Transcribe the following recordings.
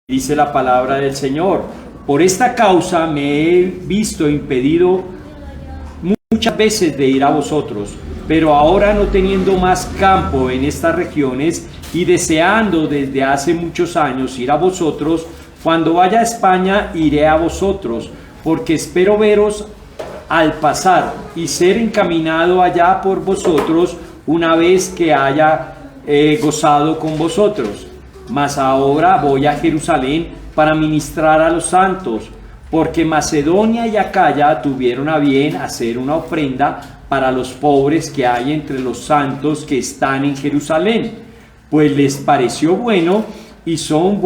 Dice la palabra del Señor: por esta causa me he visto impedido muchas veces de ir a vosotros, pero ahora, no teniendo más campo en estas regiones y deseando desde hace muchos años ir a vosotros, cuando vaya a España iré a vosotros, porque espero veros al pasar y ser encaminado allá por vosotros una vez que haya gozado con vosotros. Mas ahora voy a Jerusalén para ministrar a los santos, porque Macedonia y Acaya tuvieron a bien hacer una ofrenda para los pobres que hay entre los santos que están en Jerusalén, pues les pareció bueno y son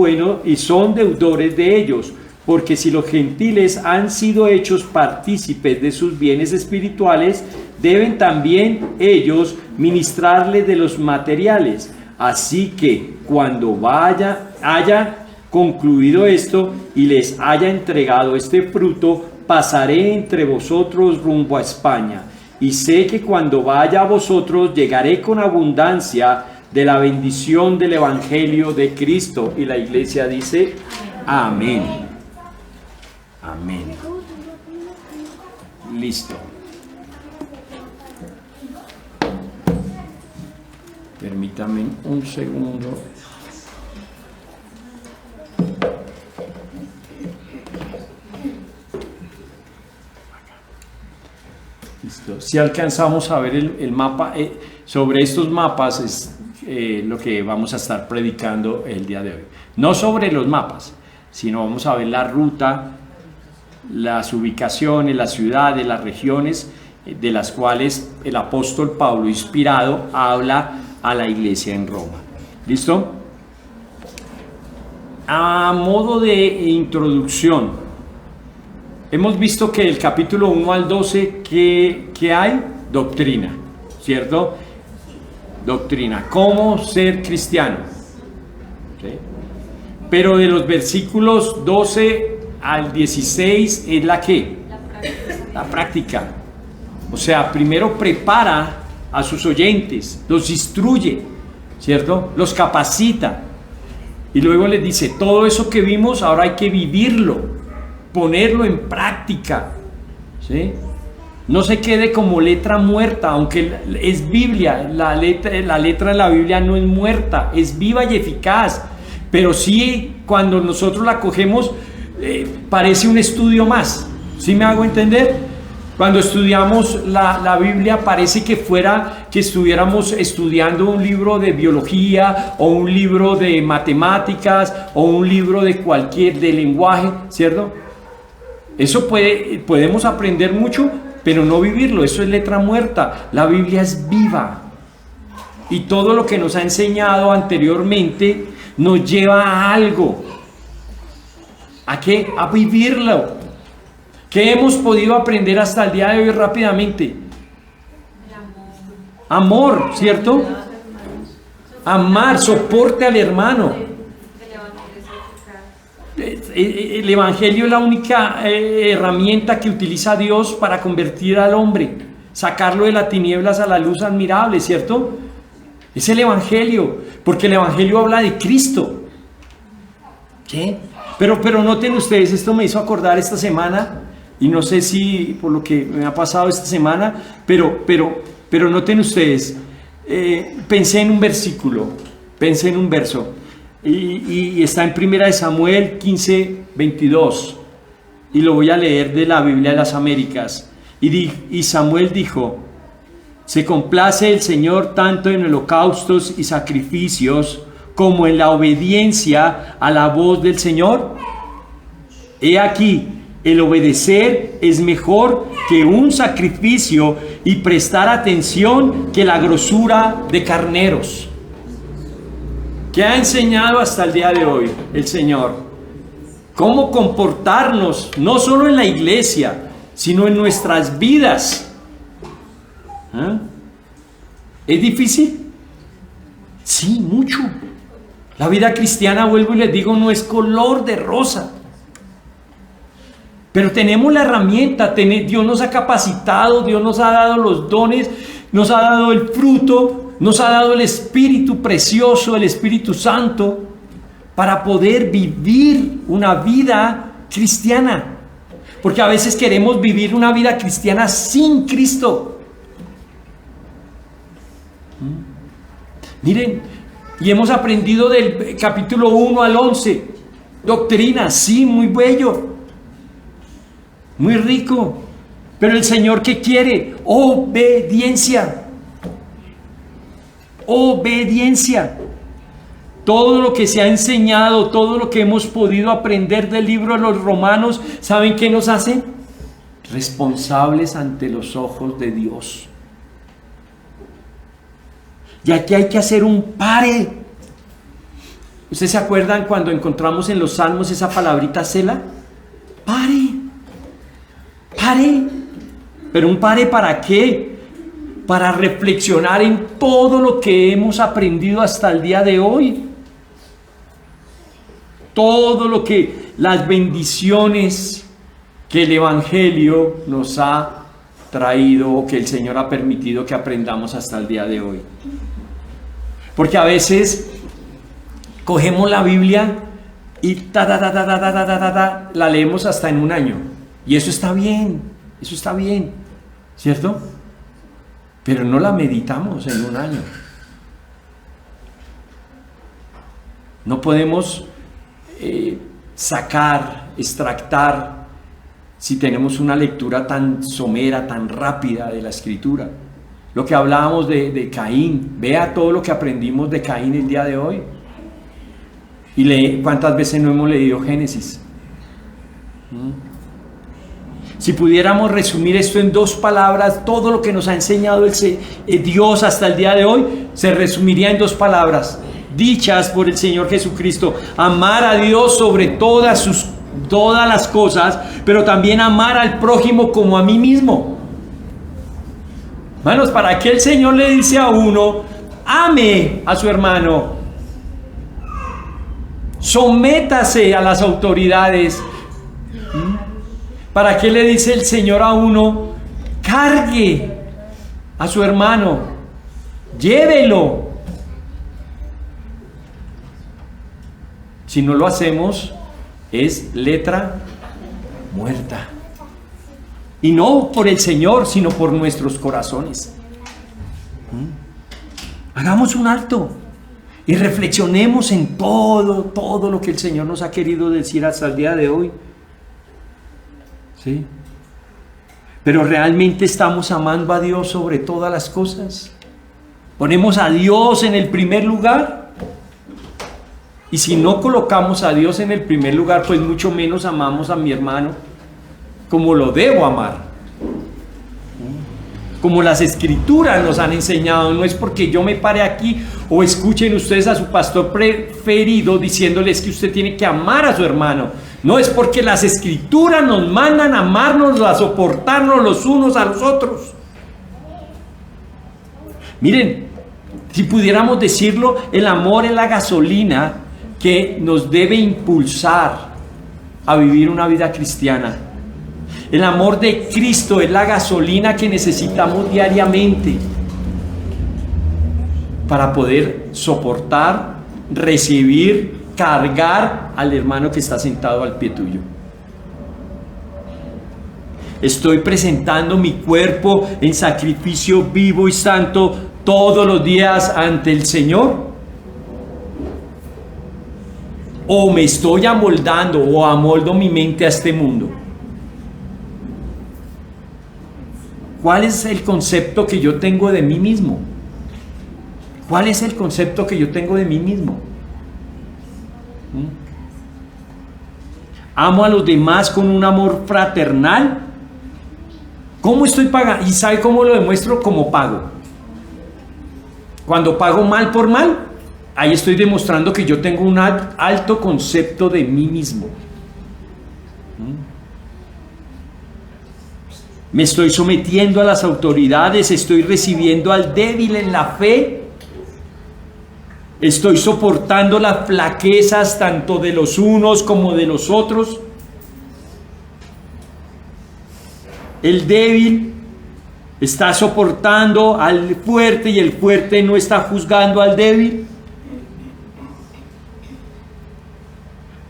deudores de ellos, porque si los gentiles han sido hechos partícipes de sus bienes espirituales, deben también ellos ministrarles de los materiales. Así que cuando haya concluido esto y les haya entregado este fruto, pasaré entre vosotros rumbo a España. Y sé que cuando vaya a vosotros llegaré con abundancia de la bendición del Evangelio de Cristo. Y la iglesia dice: amén. Amén. Listo. Permítame un segundo. Listo. Si alcanzamos a ver el mapa, sobre estos mapas es lo que vamos a estar predicando el día de hoy. No sobre los mapas, sino vamos a ver la ruta, las ubicaciones, las ciudades, las regiones de las cuales el apóstol Pablo, inspirado, habla a la iglesia en Roma. ¿Listo? A modo de introducción, hemos visto que el capítulo 1 al 12, que hay doctrina, ¿cierto? Doctrina, cómo ser cristiano. ¿Sí? Pero de los versículos 12 al 16 es la ¿qué? La práctica. O sea, primero prepara a sus oyentes, los instruye, ¿cierto? Los capacita. Y luego les dice: todo eso que vimos ahora hay que vivirlo, ponerlo en práctica, ¿sí? No se quede como letra muerta, aunque es Biblia, la letra de la Biblia no es muerta, es viva y eficaz, pero sí, cuando nosotros la cogemos, parece un estudio más. ¿Sí me hago entender? Cuando estudiamos la Biblia parece que estuviéramos estudiando un libro de biología o un libro de matemáticas o un libro de lenguaje, ¿cierto? Eso podemos aprender mucho, pero no vivirlo. Eso es letra muerta. La Biblia es viva. Y todo lo que nos ha enseñado anteriormente nos lleva a algo. ¿A qué? A vivirlo. ¿Qué hemos podido aprender hasta el día de hoy rápidamente? Amor, ¿cierto? Amar, soporte al hermano. El Evangelio es la única herramienta que utiliza Dios para convertir al hombre, sacarlo de las tinieblas a la luz admirable, ¿cierto? Es el Evangelio, porque el Evangelio habla de Cristo. ¿Qué? Pero noten ustedes, esto me hizo acordar esta semana. Y no sé si por lo que me ha pasado esta semana, pero noten ustedes, pensé en un versículo, pensé en un verso, y está en 1 Samuel 15:22, y lo voy a leer de la Biblia de las Américas. Y Samuel dijo: se complace el Señor tanto en holocaustos y sacrificios como en la obediencia a la voz del Señor. He aquí, el obedecer es mejor que un sacrificio y prestar atención que la grosura de carneros. ¿Qué ha enseñado hasta el día de hoy el Señor? Cómo comportarnos, no solo en la iglesia, sino en nuestras vidas. ¿Es difícil? Sí, mucho. La vida cristiana, vuelvo y les digo, no es color de rosa. Pero tenemos la herramienta, Dios nos ha capacitado, Dios nos ha dado los dones, nos ha dado el fruto, nos ha dado el Espíritu precioso, el Espíritu Santo, para poder vivir una vida cristiana. Porque a veces queremos vivir una vida cristiana sin Cristo. Miren, y hemos aprendido del capítulo 1 al 11, doctrina, sí, muy bello, muy rico, pero el Señor, ¿qué quiere? Obediencia. Obediencia. Todo lo que se ha enseñado, todo lo que hemos podido aprender del libro de los Romanos, ¿saben qué nos hace? Responsables ante los ojos de Dios. Y aquí hay que hacer un pare. ¿Ustedes se acuerdan cuando encontramos en los Salmos esa palabrita Sela? Pare. Pare. ¿Pero un pare para qué? Para reflexionar en todo lo que hemos aprendido hasta el día de hoy. Todo lo que, las bendiciones que el Evangelio nos ha traído o que el Señor ha permitido que aprendamos hasta el día de hoy. Porque a veces cogemos la Biblia y la leemos hasta en un año. Y eso está bien, ¿cierto? Pero no la meditamos en un año. No podemos extractar, si tenemos una lectura tan somera, tan rápida de la Escritura. Lo que hablábamos de Caín, vea todo lo que aprendimos de Caín el día de hoy. Y ¿cuántas veces no hemos leído Génesis? Si pudiéramos resumir esto en 2 palabras, todo lo que nos ha enseñado Dios hasta el día de hoy, se resumiría en 2 palabras, dichas por el Señor Jesucristo: amar a Dios sobre todas las cosas, pero también amar al prójimo como a mí mismo. Hermanos, ¿para qué el Señor le dice a uno, ame a su hermano, sométase a las autoridades? ¿Para qué le dice el Señor a uno, cargue a su hermano, llévelo? Si no lo hacemos, es letra muerta. Y no por el Señor, sino por nuestros corazones. Hagamos un alto y reflexionemos en todo lo que el Señor nos ha querido decir hasta el día de hoy. ¿Sí? Pero realmente estamos amando a Dios sobre todas las cosas. Ponemos a Dios en el primer lugar. Y si no colocamos a Dios en el primer lugar, pues mucho menos amamos a mi hermano como lo debo amar. Como las Escrituras nos han enseñado. No es porque yo me pare aquí o escuchen ustedes a su pastor preferido diciéndoles que usted tiene que amar a su hermano. No, es porque las Escrituras nos mandan a amarnos, a soportarnos los unos a los otros. Miren, si pudiéramos decirlo, el amor es la gasolina que nos debe impulsar a vivir una vida cristiana. El amor de Cristo es la gasolina que necesitamos diariamente para poder soportar, recibir, cargar al hermano que está sentado al pie tuyo. Estoy presentando mi cuerpo en sacrificio vivo y santo todos los días ante el Señor. O me estoy amoldando o amoldo mi mente a este mundo. ¿Cuál es el concepto que yo tengo de mí mismo? ¿Cuál es el concepto que yo tengo de mí mismo? ¿Amo a los demás con un amor fraternal? ¿Cómo estoy pagando? ¿Y sabe cómo lo demuestro? Como pago. Cuando pago mal por mal, ahí estoy demostrando que yo tengo un alto concepto de mí mismo. Me estoy sometiendo a las autoridades, estoy recibiendo al débil en la fe, estoy soportando las flaquezas tanto de los unos como de los otros. El débil está soportando al fuerte y el fuerte no está juzgando al débil.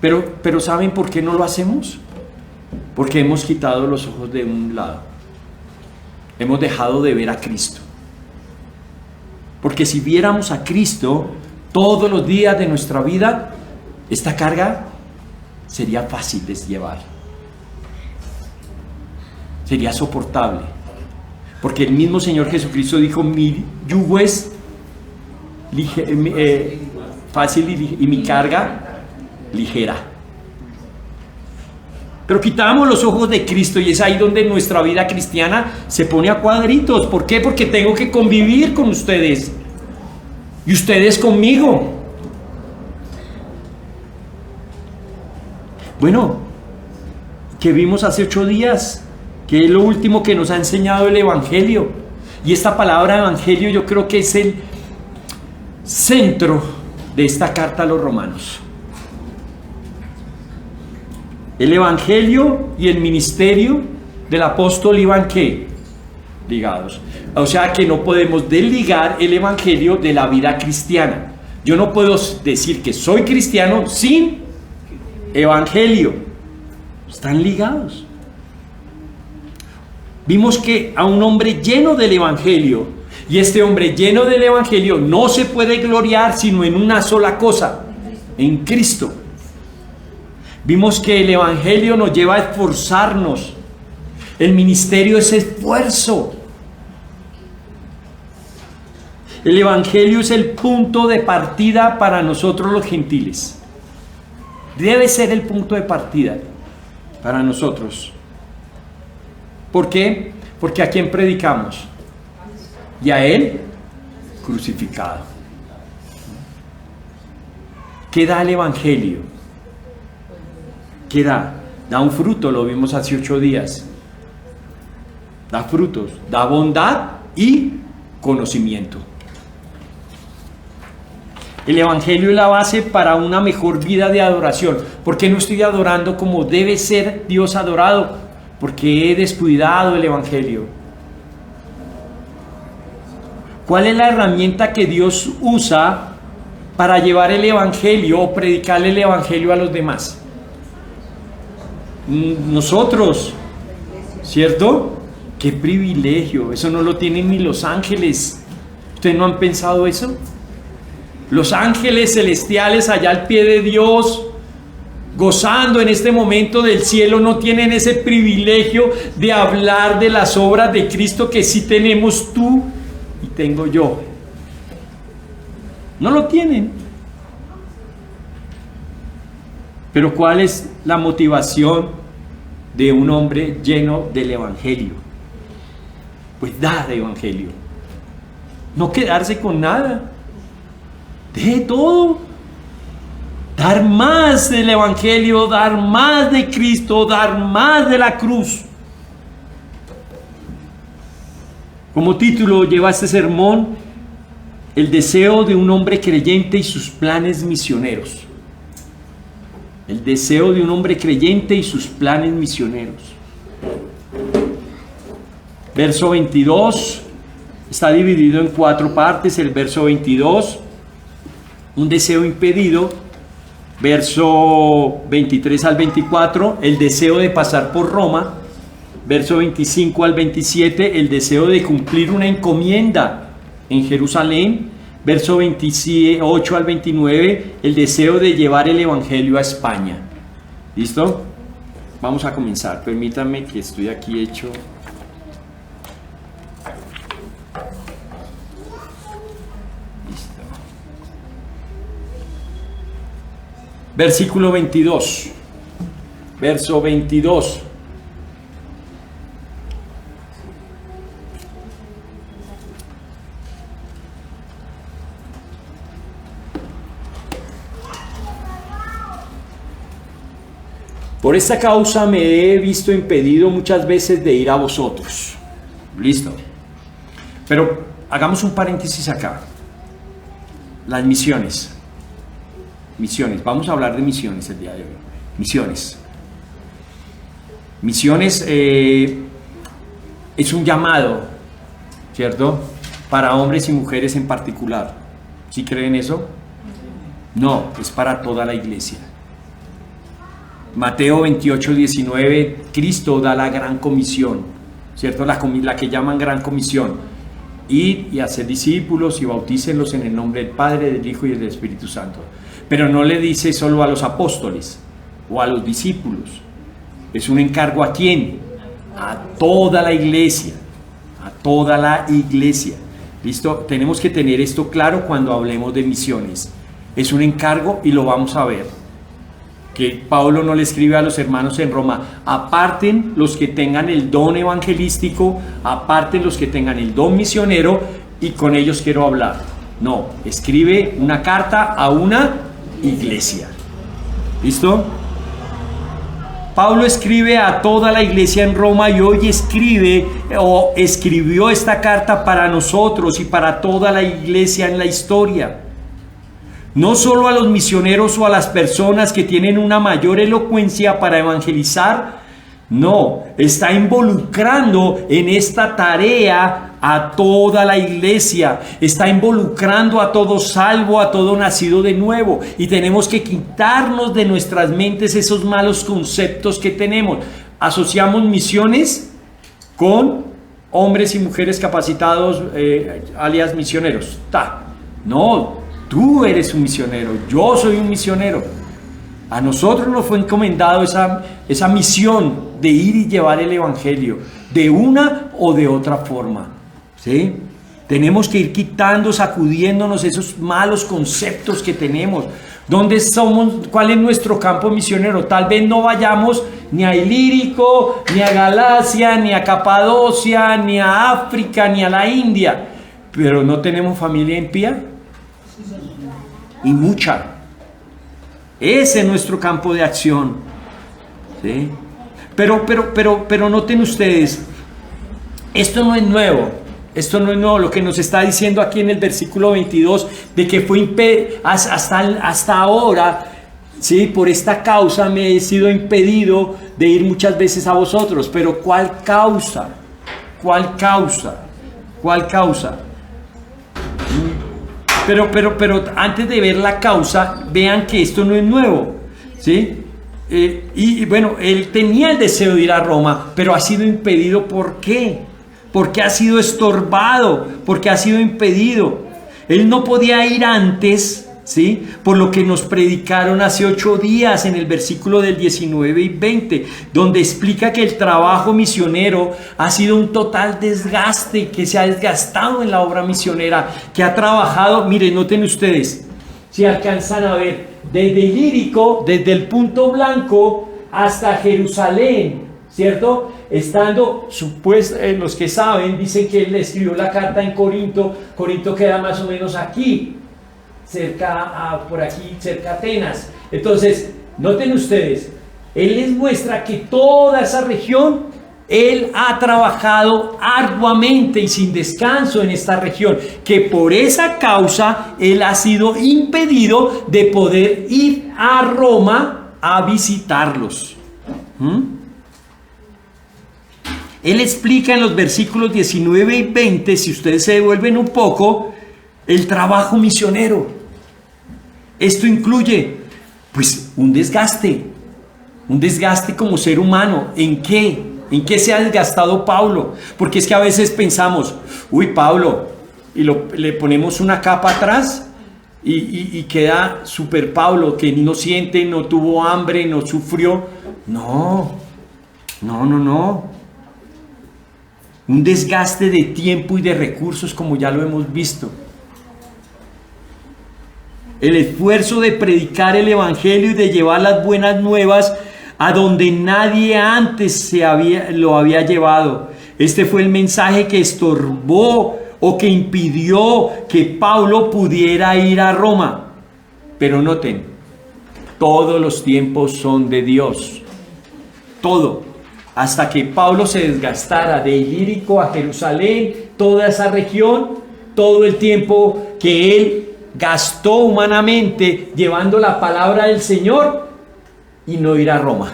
Pero ¿saben por qué no lo hacemos? Porque hemos quitado los ojos de un lado. Hemos dejado de ver a Cristo. Porque si viéramos a Cristo todos los días de nuestra vida, esta carga sería fácil de llevar. Sería soportable. Porque el mismo Señor Jesucristo dijo: mi yugo es fácil y mi carga ligera. Pero quitamos los ojos de Cristo y es ahí donde nuestra vida cristiana se pone a cuadritos. ¿Por qué? Porque tengo que convivir con ustedes y ustedes conmigo. Bueno, que vimos hace 8 días, que es lo último que nos ha enseñado el Evangelio. Y esta palabra Evangelio yo creo que es el centro de esta carta a los romanos. El Evangelio y el ministerio del apóstol iban ¿qué? Ligados. O sea que no podemos desligar el Evangelio de la vida cristiana. Yo no puedo decir que soy cristiano sin Evangelio. Están ligados. Vimos que a un hombre lleno del Evangelio, y este hombre lleno del Evangelio no se puede gloriar sino en una sola cosa: en Cristo. Vimos que el Evangelio nos lleva a esforzarnos. El ministerio es esfuerzo. El Evangelio es el punto de partida para nosotros los gentiles. Debe ser el punto de partida para nosotros. ¿Por qué? Porque ¿a quién predicamos? Y a Él crucificado. ¿Qué da el Evangelio? ¿Qué da? Da un fruto, lo vimos hace 8 días. Da frutos, da bondad y conocimiento. El Evangelio es la base para una mejor vida de adoración. ¿Por qué no estoy adorando como debe ser Dios adorado? Porque he descuidado el Evangelio. ¿Cuál es la herramienta que Dios usa para llevar el Evangelio o predicarle el Evangelio a los demás? Nosotros, ¿cierto? ¡Qué privilegio! Eso no lo tienen ni los ángeles. ¿Ustedes no han pensado eso? Los ángeles celestiales allá al pie de Dios, gozando en este momento del cielo, no tienen ese privilegio de hablar de las obras de Cristo que sí tenemos tú y tengo yo. No lo tienen. Pero ¿cuál es la motivación de un hombre lleno del Evangelio? Pues dar Evangelio. No quedarse con nada. De todo. Dar más del Evangelio, dar más de Cristo, dar más de la cruz. Como título lleva este sermón: el deseo de un hombre creyente y sus planes misioneros. El deseo de un hombre creyente y sus planes misioneros. Verso 22 está dividido en 4 partes. El verso 22, un deseo impedido. Verso 23 al 24, el deseo de pasar por Roma. Verso 25 al 27, el deseo de cumplir una encomienda en Jerusalén. Verso 28 al 29, el deseo de llevar el Evangelio a España. ¿Listo? Vamos a comenzar. Permítanme que estoy aquí hecho. Listo. Versículo 22. Verso 22. Por esta causa me he visto impedido muchas veces de ir a vosotros. Listo. Pero hagamos un paréntesis acá. Las misiones. Misiones. Vamos a hablar de misiones el día de hoy. Misiones. Misiones es un llamado, ¿cierto? Para hombres y mujeres en particular. ¿Sí creen eso? No, es para toda la iglesia. Mateo 28, 19, Cristo da la gran comisión, ¿cierto? La que llaman gran comisión. Ir y hacer discípulos y bautícenlos en el nombre del Padre, del Hijo y del Espíritu Santo. Pero no le dice solo a los apóstoles o a los discípulos. Es un encargo ¿a quién? A toda la iglesia. A toda la iglesia. ¿Listo? Tenemos que tener esto claro cuando hablemos de misiones. Es un encargo y lo vamos a ver. Que Pablo no le escribe a los hermanos en Roma: aparten los que tengan el don evangelístico, aparten los que tengan el don misionero, y con ellos quiero hablar. No, escribe una carta a una iglesia. ¿Listo? Pablo escribe a toda la iglesia en Roma y hoy escribió esta carta para nosotros y para toda la iglesia en la historia. No solo a los misioneros o a las personas que tienen una mayor elocuencia para evangelizar, no, está involucrando en esta tarea a toda la iglesia, está involucrando a todo salvo, a todo nacido de nuevo, y tenemos que quitarnos de nuestras mentes esos malos conceptos que tenemos. Asociamos misiones con hombres y mujeres capacitados, alias misioneros. No, tú eres un misionero, yo soy un misionero. A nosotros nos fue encomendado esa misión de ir y llevar el evangelio de una o de otra forma, ¿sí? Tenemos que ir quitando, sacudiéndonos esos malos conceptos que tenemos. ¿Dónde somos? ¿Cuál es nuestro campo misionero? Tal vez no vayamos ni a Ilírico, ni a Galacia, ni a Capadocia, ni a África, ni a la India, pero ¿no tenemos familia impía? Y mucha. Ese es nuestro campo de acción, ¿sí? Pero noten ustedes, esto no es nuevo, lo que nos está diciendo aquí en el versículo 22, de que fue hasta ahora, ¿sí? Por esta causa me he sido impedido de ir muchas veces a vosotros. Pero ¿cuál causa? ¿Cuál causa? ¿Cuál causa? Pero antes de ver la causa, vean que esto no es nuevo, ¿sí? Y bueno, él tenía el deseo de ir a Roma, pero ha sido impedido. ¿Por qué? Porque ha sido estorbado, porque ha sido impedido. Él no podía ir antes, ¿sí? Por lo que nos predicaron hace 8 días en el versículo del 19 y 20, donde explica que el trabajo misionero ha sido un total desgaste, que se ha desgastado en la obra misionera, que ha trabajado. Miren, noten ustedes, si alcanzan a ver, desde Ilírico, desde el punto blanco hasta Jerusalén, ¿cierto? Estando, los que saben, dicen que él escribió la carta en Corinto. Corinto queda más o menos aquí, por aquí, cerca a Atenas. Entonces, noten ustedes, él les muestra que toda esa región, él ha trabajado arduamente y sin descanso en esta región, que por esa causa él ha sido impedido de poder ir a Roma a visitarlos. Él explica en los versículos 19 y 20, si ustedes se devuelven un poco, el trabajo misionero. Esto incluye, pues, un desgaste como ser humano. ¿En qué? ¿En qué se ha desgastado Pablo? Porque es que a veces pensamos, uy, Pablo, y le ponemos una capa atrás y queda super Pablo, que no siente, no tuvo hambre, no sufrió. No. Un desgaste de tiempo y de recursos, como ya lo hemos visto. El esfuerzo de predicar el evangelio y de llevar las buenas nuevas a donde nadie antes lo había llevado. Este fue el mensaje que estorbó o que impidió que Pablo pudiera ir a Roma. Pero noten, todos los tiempos son de Dios. Todo. Hasta que Pablo se desgastara de Ilírico a Jerusalén, toda esa región, todo el tiempo que él gastó humanamente llevando la palabra del Señor y no ir a Roma.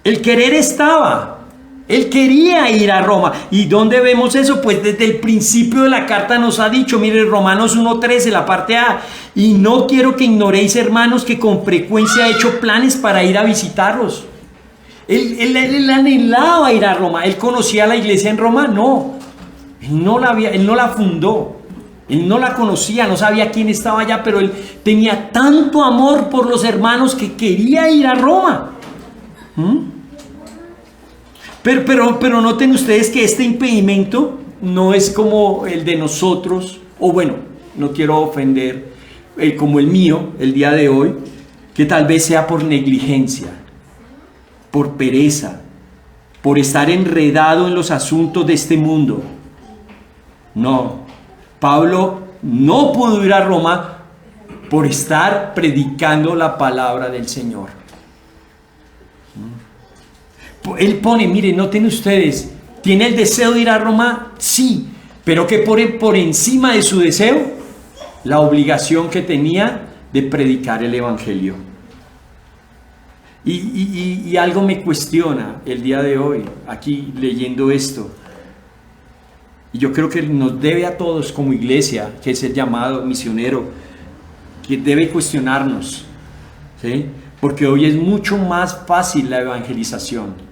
El querer estaba, Él quería ir a Roma. ¿Y dónde vemos eso? Pues desde el principio de la carta nos ha dicho, mire, Romanos 1:13, la parte A, y no quiero que ignoréis, hermanos, que con frecuencia he hecho planes para ir a visitarlos. Él anhelaba ir a Roma. ¿Él conocía la iglesia en Roma? No. Él no la fundó. Él no la conocía, no sabía quién estaba allá, pero él tenía tanto amor por los hermanos que quería ir a Roma. Pero noten ustedes que este impedimento no es como el de nosotros, o bueno, no quiero ofender, como el mío el día de hoy, que tal vez sea por negligencia, por pereza, por estar enredado en los asuntos de este mundo. No, Pablo no pudo ir a Roma por estar predicando la palabra del Señor. Él pone, miren, noten ustedes, ¿tiene el deseo de ir a Roma? Sí, pero que pone por encima de su deseo la obligación que tenía de predicar el Evangelio. Y algo me cuestiona el día de hoy, aquí leyendo esto. Y yo creo que nos debe a todos como iglesia, que es el llamado misionero, que debe cuestionarnos, ¿sí? Porque hoy es mucho más fácil la evangelización.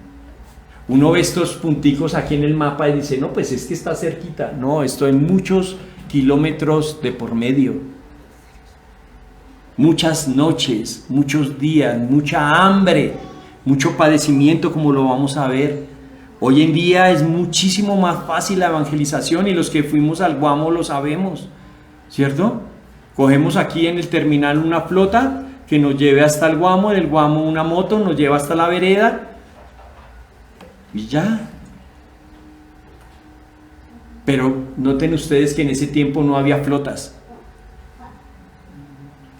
Uno ve estos punticos aquí en el mapa y dice, no, pues es que está cerquita. No, esto hay muchos kilómetros de por medio. Muchas noches, muchos días, mucha hambre, mucho padecimiento, como lo vamos a ver. Hoy en día es muchísimo más fácil la evangelización y los que fuimos al Guamo lo sabemos, ¿cierto? Cogemos aquí en el terminal una flota que nos lleve hasta el Guamo, en el Guamo una moto nos lleva hasta la vereda y ya. Pero noten ustedes que en ese tiempo no había flotas.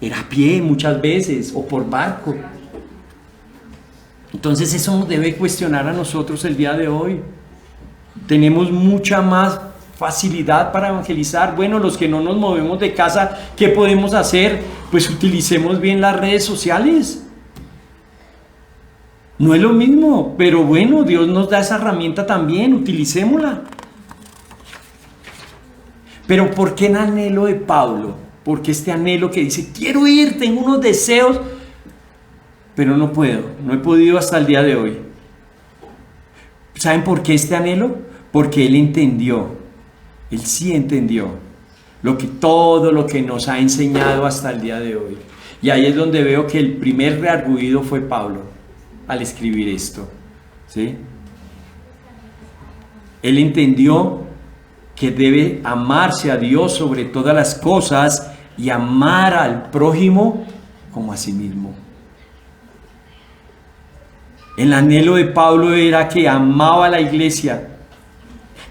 Era a pie muchas veces o por barco. Entonces eso nos debe cuestionar a nosotros el día de hoy. Tenemos mucha más facilidad para evangelizar. Bueno, los que no nos movemos de casa, ¿qué podemos hacer? Pues utilicemos bien las redes sociales. No es lo mismo, pero bueno, Dios nos da esa herramienta también, utilicémosla. Pero ¿por qué el anhelo de Pablo? ¿Por qué este anhelo que dice, quiero ir, tengo unos deseos, pero no puedo, no he podido hasta el día de hoy? ¿Saben por qué este anhelo? Porque él entendió, él sí entendió todo lo que nos ha enseñado hasta el día de hoy. Y ahí es donde veo que el primer reargüido fue Pablo al escribir esto, ¿sí? Él entendió que debe amarse a Dios sobre todas las cosas y amar al prójimo como a sí mismo. El anhelo de Pablo era que amaba a la iglesia.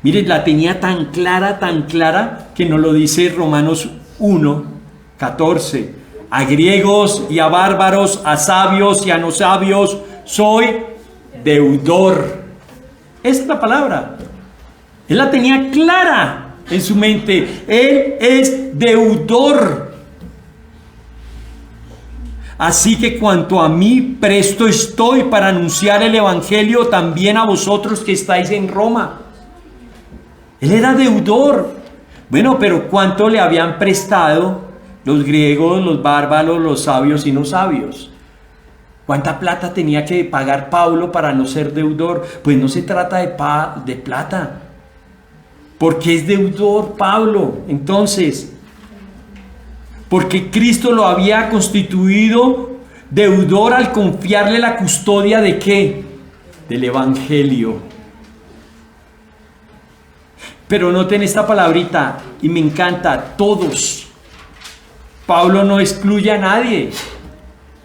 Miren, la tenía tan clara, que nos lo dice Romanos 1:14. A griegos y a bárbaros, a sabios y a no sabios, soy deudor. Esa es la palabra. Él la tenía clara en su mente. Él es deudor. Así que cuanto a mí, presto estoy para anunciar el evangelio también a vosotros que estáis en Roma. Él era deudor. Bueno, pero ¿cuánto le habían prestado los griegos, los bárbaros, los sabios y no sabios? ¿Cuánta plata tenía que pagar Pablo para no ser deudor? Pues no se trata de plata. Porque es deudor Pablo. Entonces, porque Cristo lo había constituido deudor al confiarle la custodia ¿de qué? Del evangelio. Pero noten esta palabrita y me encanta, todos. Pablo no excluye a nadie.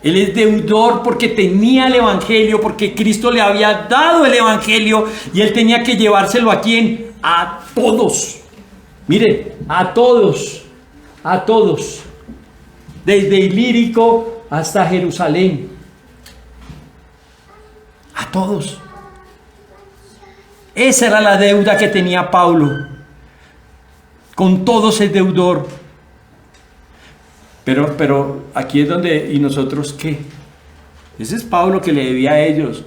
Él es deudor porque tenía el evangelio, porque Cristo le había dado el evangelio y él tenía que llevárselo a quién, a todos. Miren, a todos, desde Ilírico hasta Jerusalén, a todos. Esa era la deuda que tenía Pablo. Con todos es deudor. Pero aquí es donde, ¿y nosotros qué? Ese es Pablo que le debía a ellos.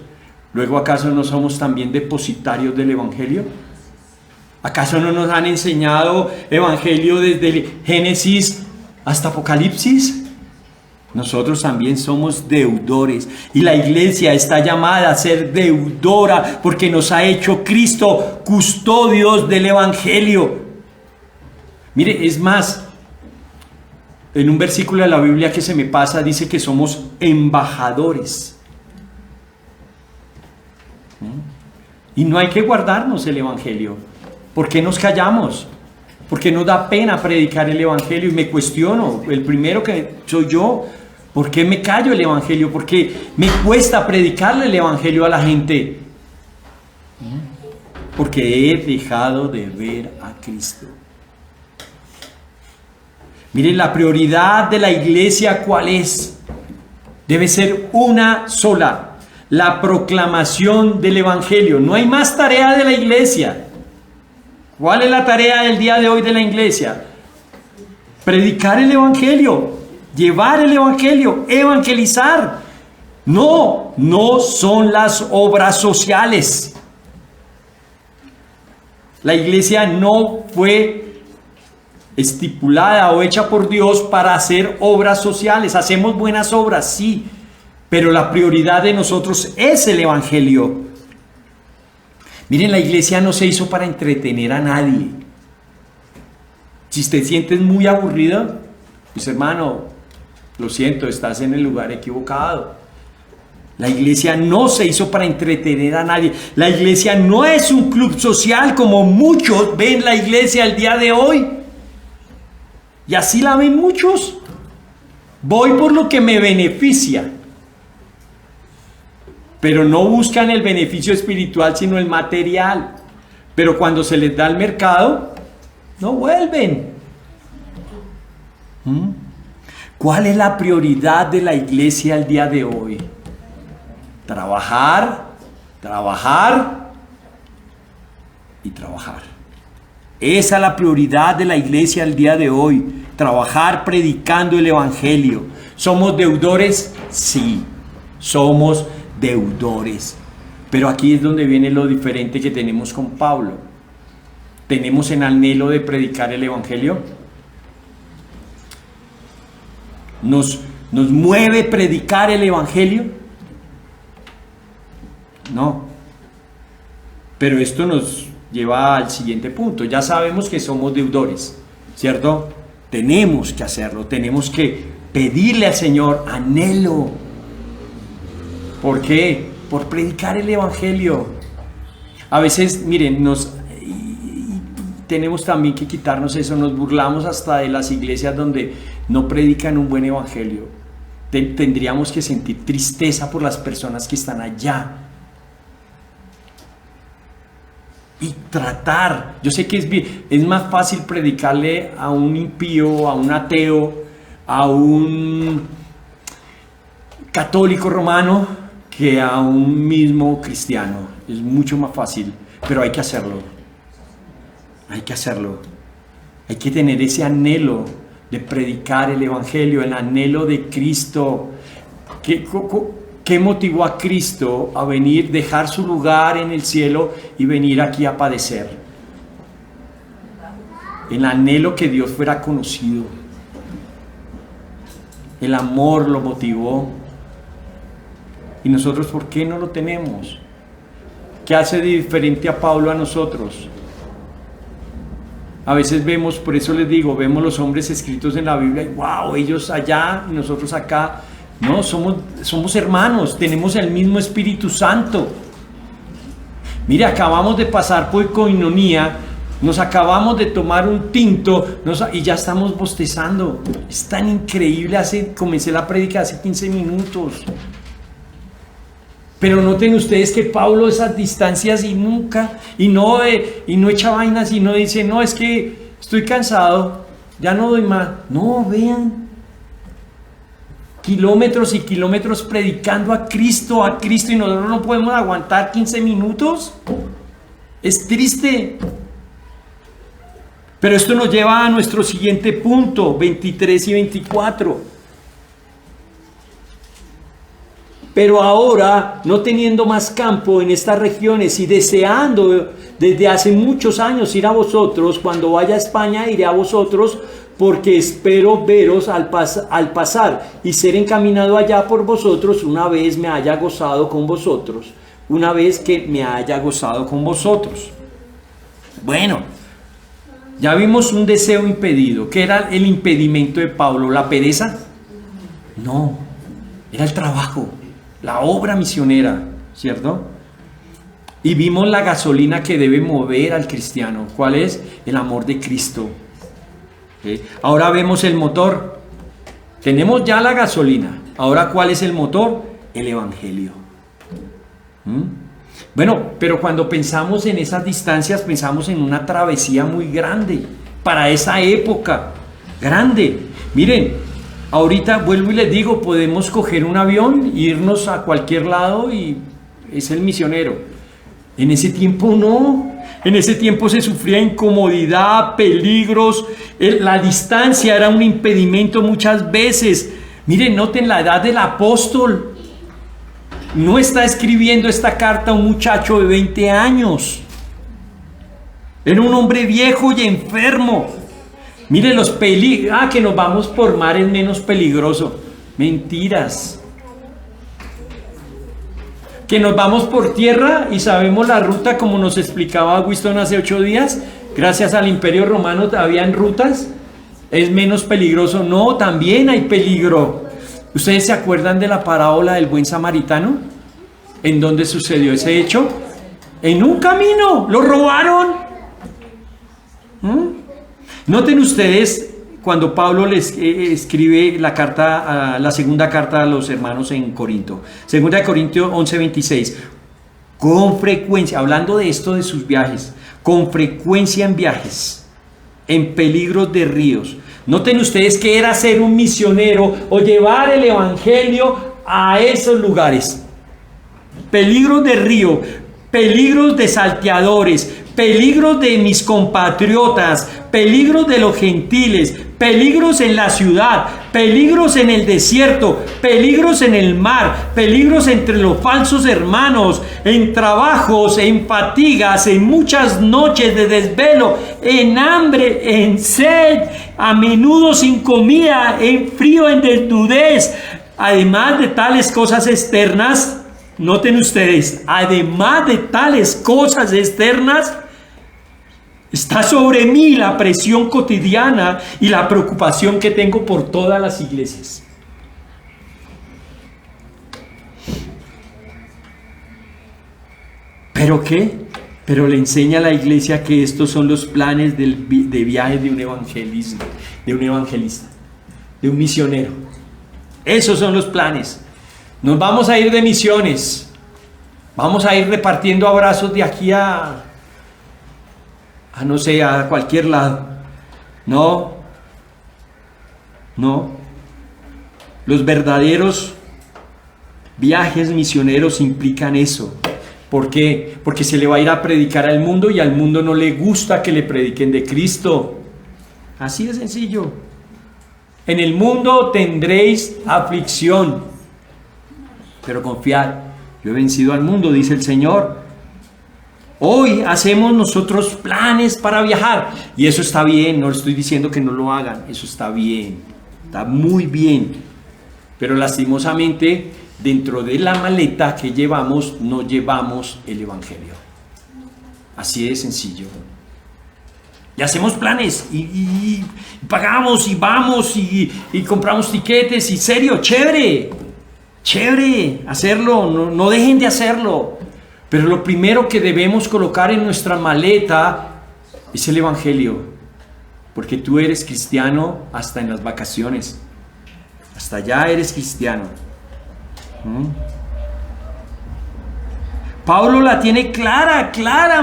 Luego, ¿acaso no somos también depositarios del Evangelio? ¿Acaso no nos han enseñado Evangelio desde Génesis hasta Apocalipsis? Nosotros también somos deudores y la iglesia está llamada a ser deudora porque nos ha hecho Cristo custodios del Evangelio. Mire, es más, en un versículo de la Biblia que se me pasa dice que somos embajadores. Y no hay que guardarnos el Evangelio. ¿Por qué nos callamos? Porque nos da pena predicar el Evangelio y me cuestiono, el primero que soy yo. ¿Por qué me callo el Evangelio? ¿Por qué me cuesta predicarle el Evangelio a la gente? Porque he dejado de ver a Cristo. Miren, la prioridad de la iglesia, ¿cuál es? Debe ser una sola: la proclamación del Evangelio. No hay más tarea de la iglesia. ¿Cuál es la tarea del día de hoy de la iglesia? Predicar el Evangelio. Llevar el Evangelio, evangelizar. No son las obras sociales. La iglesia no fue estipulada o hecha por Dios para hacer obras sociales. Hacemos buenas obras, sí, pero la prioridad de nosotros es el Evangelio. Miren, la iglesia no se hizo para entretener a nadie. Si te sientes muy aburrido, pues hermano, lo siento, estás en el lugar equivocado. La iglesia no se hizo para entretener a nadie. La iglesia no es un club social como muchos ven la iglesia el día de hoy. Y así la ven muchos. Voy por lo que me beneficia. Pero no buscan el beneficio espiritual, sino el material. Pero cuando se les da el mercado, no vuelven. ¿Cuál es la prioridad de la iglesia el día de hoy? Trabajar, trabajar y trabajar. Esa es la prioridad de la iglesia el día de hoy. Trabajar predicando el Evangelio. ¿Somos deudores? Sí, somos deudores. Pero aquí es donde viene lo diferente que tenemos con Pablo. ¿Tenemos en anhelo de predicar el Evangelio? ¿Nos mueve predicar el Evangelio? No. Pero esto nos lleva al siguiente punto. Ya sabemos que somos deudores, ¿cierto? Tenemos que hacerlo, tenemos que pedirle al Señor anhelo. ¿Por qué? Por predicar el Evangelio. A veces, miren, tenemos también que quitarnos eso, nos burlamos hasta de las iglesias donde no predican un buen evangelio. Tendríamos que sentir tristeza por las personas que están allá. Y tratar, yo sé que es más fácil predicarle a un impío, a un ateo, a un católico romano, que a un mismo cristiano. Es mucho más fácil, pero hay que hacerlo. Hay que hacerlo. Hay que tener ese anhelo de predicar el Evangelio, el anhelo de Cristo. ¿Qué motivó a Cristo a venir, dejar su lugar en el cielo y venir aquí a padecer? El anhelo que Dios fuera conocido. El amor lo motivó. ¿Y nosotros por qué no lo tenemos? ¿Qué hace de diferente a Pablo a nosotros? A veces vemos, por eso les digo, vemos los hombres escritos en la Biblia y wow, ellos allá y nosotros acá. No, somos hermanos, tenemos el mismo Espíritu Santo. Mire, acabamos de pasar por coinonía, nos acabamos de tomar un tinto y ya estamos bostezando. Es tan increíble, comencé la prédica hace 15 minutos. Pero noten ustedes que Pablo esas distancias y no echa vainas y no dice, no, es que estoy cansado, ya no doy más. No, vean, kilómetros y kilómetros predicando a Cristo y nosotros no podemos aguantar 15 minutos. Es triste. Pero esto nos lleva a nuestro siguiente punto, 23 y 24. Pero ahora, no teniendo más campo en estas regiones y deseando desde hace muchos años ir a vosotros, cuando vaya a España iré a vosotros, porque espero veros al pasar y ser encaminado allá por vosotros una vez me haya gozado con vosotros, una vez que me haya gozado con vosotros. Bueno, ya vimos un deseo impedido. ¿Qué era el impedimento de Pablo? ¿La pereza? No, era el trabajo, la obra misionera, ¿cierto? Y vimos la gasolina que debe mover al cristiano. ¿Cuál es? El amor de Cristo. ¿Sí? Ahora vemos el motor. Tenemos ya la gasolina. Ahora, ¿cuál es el motor? El Evangelio. Bueno, pero cuando pensamos en esas distancias, pensamos en una travesía muy grande, para esa época, grande. Miren, ahorita vuelvo y les digo, podemos coger un avión, irnos a cualquier lado y es el misionero. En ese tiempo no, en ese tiempo se sufría incomodidad, peligros, la distancia era un impedimento muchas veces. Miren, noten la edad del apóstol. No está escribiendo esta carta a un muchacho de 20 años. Era un hombre viejo y enfermo. Mire los peligros. Que nos vamos por mar es menos peligroso. Mentiras. Que nos vamos por tierra y sabemos la ruta, como nos explicaba Winston hace 8 días. Gracias al Imperio Romano habían rutas. Es menos peligroso. No, también hay peligro. ¿Ustedes se acuerdan de la parábola del buen samaritano? ¿En dónde sucedió ese hecho? En un camino, lo robaron. Noten ustedes cuando Pablo les escribe la segunda carta a los hermanos en Corinto. Segunda de Corintios 11:26. Con frecuencia, hablando de esto de sus viajes, con frecuencia en viajes, en peligros de ríos. Noten ustedes que era ser un misionero o llevar el evangelio a esos lugares. Peligros de río, peligros de salteadores, peligros de mis compatriotas, peligros de los gentiles, peligros en la ciudad, peligros en el desierto, peligros en el mar, peligros entre los falsos hermanos, en trabajos, en fatigas, en muchas noches de desvelo, en hambre, en sed, a menudo sin comida, en frío, en desnudez. Además de tales cosas externas, noten ustedes, además de tales cosas externas, está sobre mí la presión cotidiana y la preocupación que tengo por todas las iglesias. ¿Pero qué? Pero le enseña a la iglesia que estos son los planes de viaje de un evangelista, de un misionero. Esos son los planes. Nos vamos a ir de misiones. Vamos a ir repartiendo abrazos de aquí a no sé, a cualquier lado. No. Los verdaderos viajes misioneros implican eso. ¿Por qué? Porque se le va a ir a predicar al mundo y al mundo no le gusta que le prediquen de Cristo. Así de sencillo. En el mundo tendréis aflicción, pero confiad, yo he vencido al mundo, dice el Señor. Hoy hacemos nosotros planes para viajar y eso está bien, no estoy diciendo que no lo hagan, eso está bien, está muy bien, pero lastimosamente dentro de la maleta que llevamos no llevamos el evangelio. Así de sencillo. Y hacemos planes y pagamos y vamos y compramos tiquetes y serio, chévere hacerlo, no dejen de hacerlo. Pero lo primero que debemos colocar en nuestra maleta es el evangelio, porque tú eres cristiano hasta en las vacaciones, hasta allá eres cristiano. Pablo la tiene clara,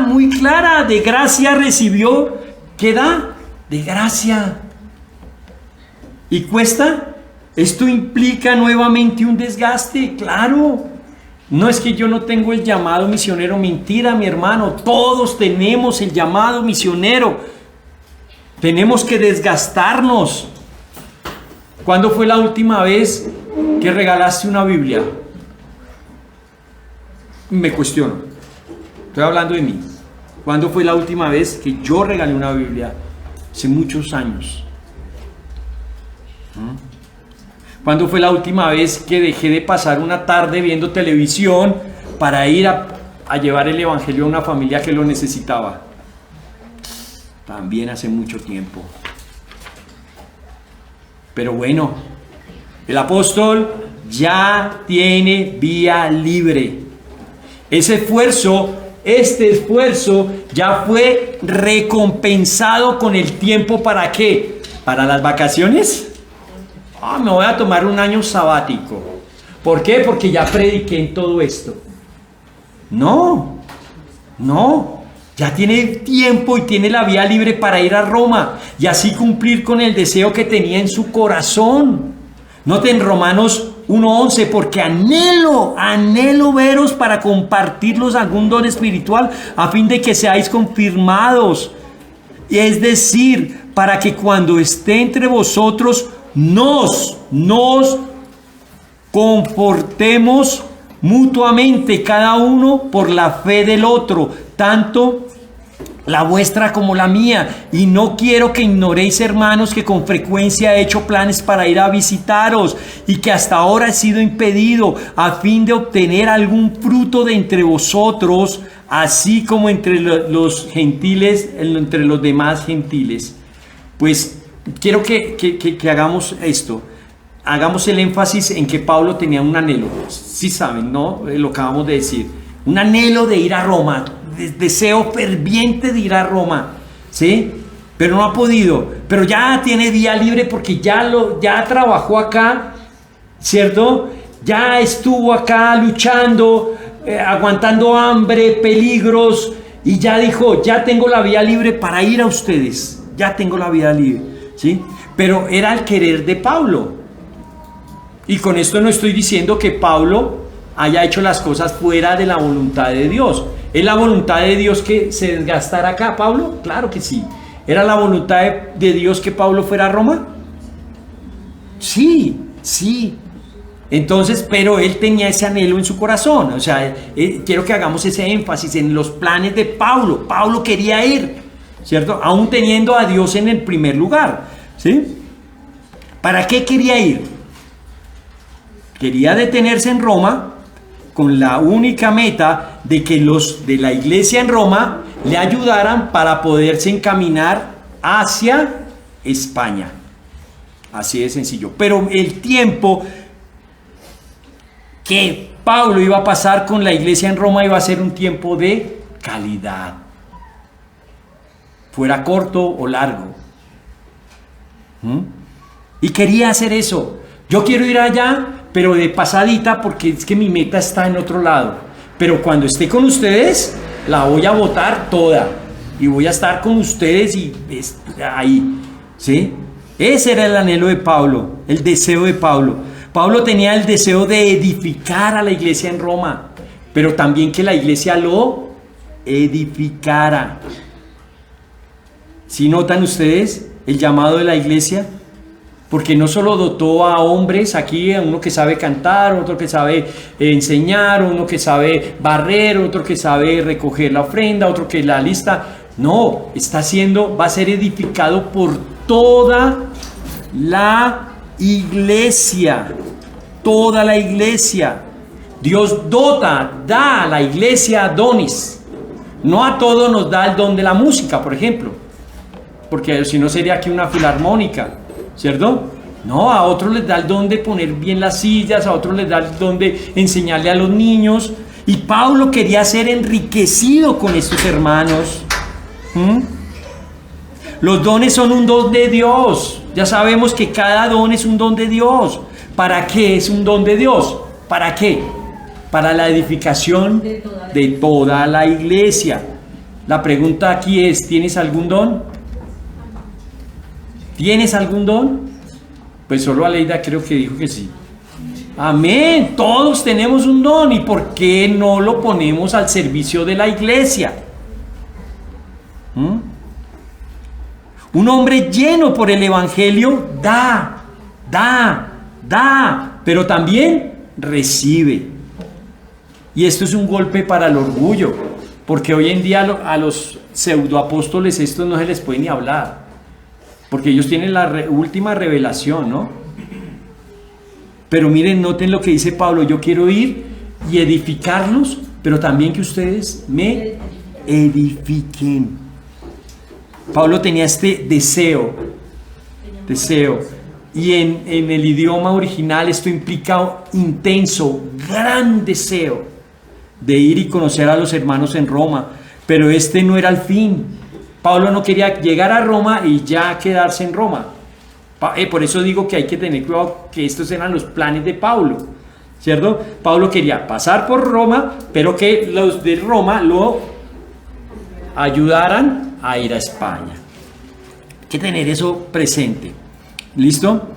muy clara. De gracia recibió. ¿Qué da? De gracia. ¿Y cuesta? Esto implica nuevamente un desgaste, claro. No es que yo no tengo el llamado misionero, mentira, mi hermano. Todos tenemos el llamado misionero. Tenemos que Me cuestiono. Estoy hablando de mí. ¿Cuándo fue la última vez que yo regalé una Biblia? Hace muchos años. ¿Cuándo fue la última vez que dejé de pasar una tarde viendo televisión para ir a llevar el evangelio a una familia que lo necesitaba? También hace mucho tiempo. Pero bueno, el apóstol ya tiene vía libre. Este esfuerzo ya fue recompensado con el tiempo. ¿Para qué? ¿Para las vacaciones? Me voy a tomar un año sabático. ¿Por qué? Porque ya prediqué en todo esto. No. Ya tiene tiempo y tiene la vía libre para ir a Roma y así cumplir con el deseo que tenía en su corazón. Noten Romanos 1:11, porque anhelo veros para compartirlos algún don espiritual a fin de que seáis confirmados. Y es decir, para que cuando esté entre vosotros nos confortemos mutuamente, cada uno por la fe del otro, tanto la vuestra como la mía. Y no quiero que ignoréis, hermanos, que con frecuencia he hecho planes para ir a visitaros y que hasta ahora he sido impedido, a fin de obtener algún fruto de entre vosotros, así como entre los gentiles, entre los demás gentiles. Pues quiero que hagamos esto. Hagamos el énfasis en que Pablo tenía un anhelo. Sí saben, ¿no? Lo acabamos de decir. Un anhelo de ir a Roma. Deseo ferviente de ir a Roma. ¿Sí? Pero no ha podido. Pero ya tiene vía libre porque ya trabajó acá. ¿Cierto? Ya estuvo acá luchando, aguantando hambre, peligros. Y ya dijo, ya tengo la vía libre para ir a ustedes. Ya tengo la vía libre. ¿Sí? Pero era el querer de Pablo. Y con esto no estoy diciendo que Pablo haya hecho las cosas fuera de la voluntad de Dios. ¿Es la voluntad de Dios que se desgastara acá, Pablo? Claro que sí. ¿Era la voluntad de Dios que Pablo fuera a Roma? Sí. Entonces, pero él tenía ese anhelo en su corazón. O sea, quiero que hagamos ese énfasis en los planes de Pablo. Pablo quería ir, ¿cierto? Aún teniendo a Dios en el primer lugar, ¿sí? ¿Para qué quería ir? Quería detenerse en Roma con la única meta de que los de la iglesia en Roma le ayudaran para poderse encaminar hacia España. Así de sencillo. Pero el tiempo que Pablo iba a pasar con la iglesia en Roma iba a ser un tiempo de calidad. Fuera corto o largo. Y quería hacer eso. Yo quiero ir allá, pero de pasadita, porque es que mi meta está en otro lado. Pero cuando esté con ustedes, la voy a botar toda. Y voy a estar con ustedes y ahí. ¿Sí? Ese era el anhelo de Pablo, el deseo de Pablo. Pablo tenía el deseo de edificar a la iglesia en Roma, pero también que la iglesia lo edificara. ¿Sí notan ustedes el llamado de la iglesia? Porque no solo dotó a hombres aquí, a uno que sabe cantar, otro que sabe enseñar, uno que sabe barrer, otro que sabe recoger la ofrenda, otro que la lista. No, va a ser edificado por toda la iglesia. Toda la iglesia. Dios da a la iglesia dones. No a todos nos da el don de la música, por ejemplo. Porque si no sería aquí una filarmónica. ¿Cierto? No, a otros les da el don de poner bien las sillas, a otros les da el don de enseñarle a los niños. Y Pablo quería ser enriquecido con estos hermanos. Los dones son un don de Dios. Ya sabemos que cada don es un don de Dios. ¿Para qué es un don de Dios? ¿Para qué? Para la edificación de toda la iglesia. La pregunta aquí es, ¿tienes algún don? ¿Tienes algún don? Pues solo Aleida creo que dijo que sí. Amén. Todos tenemos un don. ¿Y por qué no lo ponemos al servicio de la iglesia? Un hombre lleno por el evangelio da, pero también recibe. Y esto es un golpe para el orgullo, porque hoy en día a los pseudoapóstoles estos no se les puede ni hablar, porque ellos tienen la última revelación, ¿no? Pero miren, noten lo que dice Pablo: yo quiero ir y edificarlos, pero también que ustedes me edifiquen. Pablo tenía este deseo, y en el idioma original esto implica intenso, gran deseo de ir y conocer a los hermanos en Roma, pero este no era el fin. Pablo no quería llegar a Roma y ya quedarse en Roma. Por eso digo que hay que tener cuidado, que estos eran los planes de Pablo, ¿cierto? Pablo quería pasar por Roma, pero que los de Roma lo ayudaran a ir a España. Hay que tener eso presente. ¿Listo?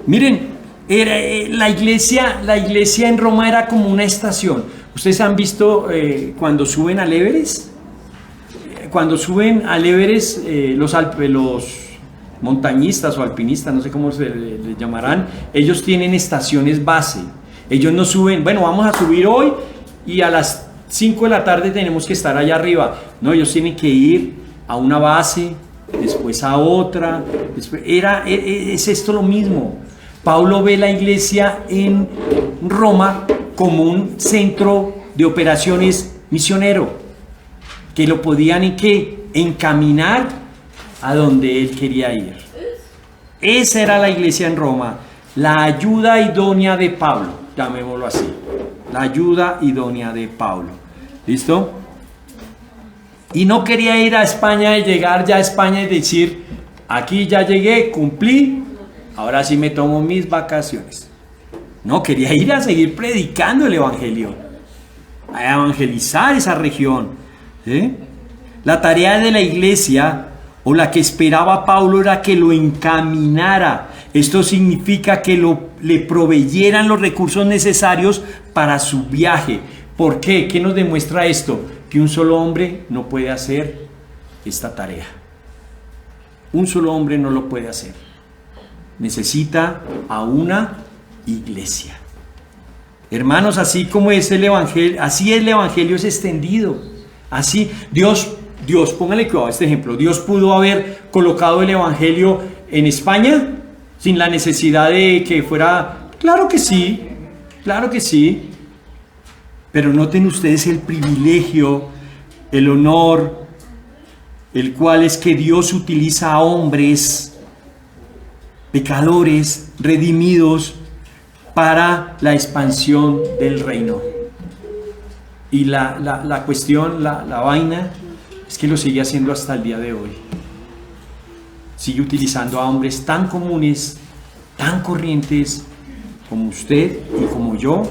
Miren, la iglesia en Roma era como una estación. ¿Ustedes han visto cuando suben al Everest? Cuando suben al Everest, los montañistas o alpinistas, no sé cómo se les llamarán, ellos tienen estaciones base. Ellos no suben, bueno, vamos a subir hoy y a las 5 de la tarde tenemos que estar allá arriba. No, ellos tienen que ir a una base, después a otra. Es esto lo mismo. Pablo ve la iglesia en Roma como un centro de operaciones misionero, que lo podían encaminar a donde él quería ir. Esa era la iglesia en Roma, la ayuda idónea de Pablo, llamémoslo así, la ayuda idónea de Pablo. ¿Listo? Y no quería ir a España y llegar ya a España y decir: aquí ya llegué, cumplí, ahora sí me tomo mis vacaciones. No, quería ir a seguir predicando el evangelio, a evangelizar esa región, ¿sí? La tarea de la iglesia, o la que esperaba Pablo, era que lo encaminara. Esto significa que le proveyeran los recursos necesarios para su viaje. ¿Por qué? ¿Qué nos demuestra esto? Que un solo hombre no puede hacer esta tarea. Un solo hombre no lo puede hacer. Necesita a una iglesia. Hermanos, así como es el evangelio, así el evangelio es extendido. Así Dios, póngale cuidado a este ejemplo. Dios pudo haber colocado el evangelio en España sin la necesidad de que fuera. Claro que sí. Pero noten ustedes el privilegio, el honor, el cual es que Dios utiliza a hombres pecadores, redimidos, para la expansión del reino. Y la cuestión, la vaina, es que lo sigue haciendo hasta el día de hoy. Sigue utilizando a hombres tan comunes, tan corrientes como usted y como yo,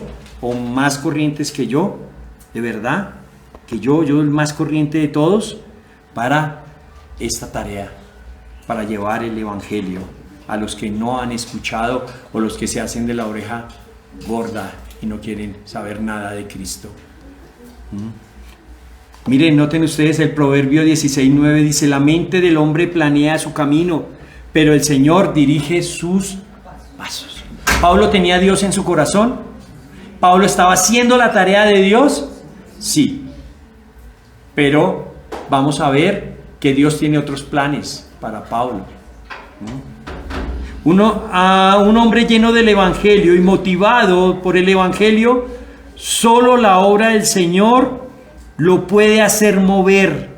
o más corrientes que yo, de verdad, que yo el más corriente de todos, para esta tarea, para llevar el evangelio a los que no han escuchado o los que se hacen de la oreja gorda y no quieren saber nada de Cristo. Miren, noten ustedes el Proverbio 16:9 dice: la mente del hombre planea su camino, pero el Señor dirige sus pasos. ¿Pablo tenía a Dios en su corazón? ¿Pablo estaba haciendo la tarea de Dios? Sí. Pero vamos a ver que Dios tiene otros planes para Pablo. Un hombre lleno del evangelio y motivado por el evangelio, solo la obra del Señor lo puede hacer mover,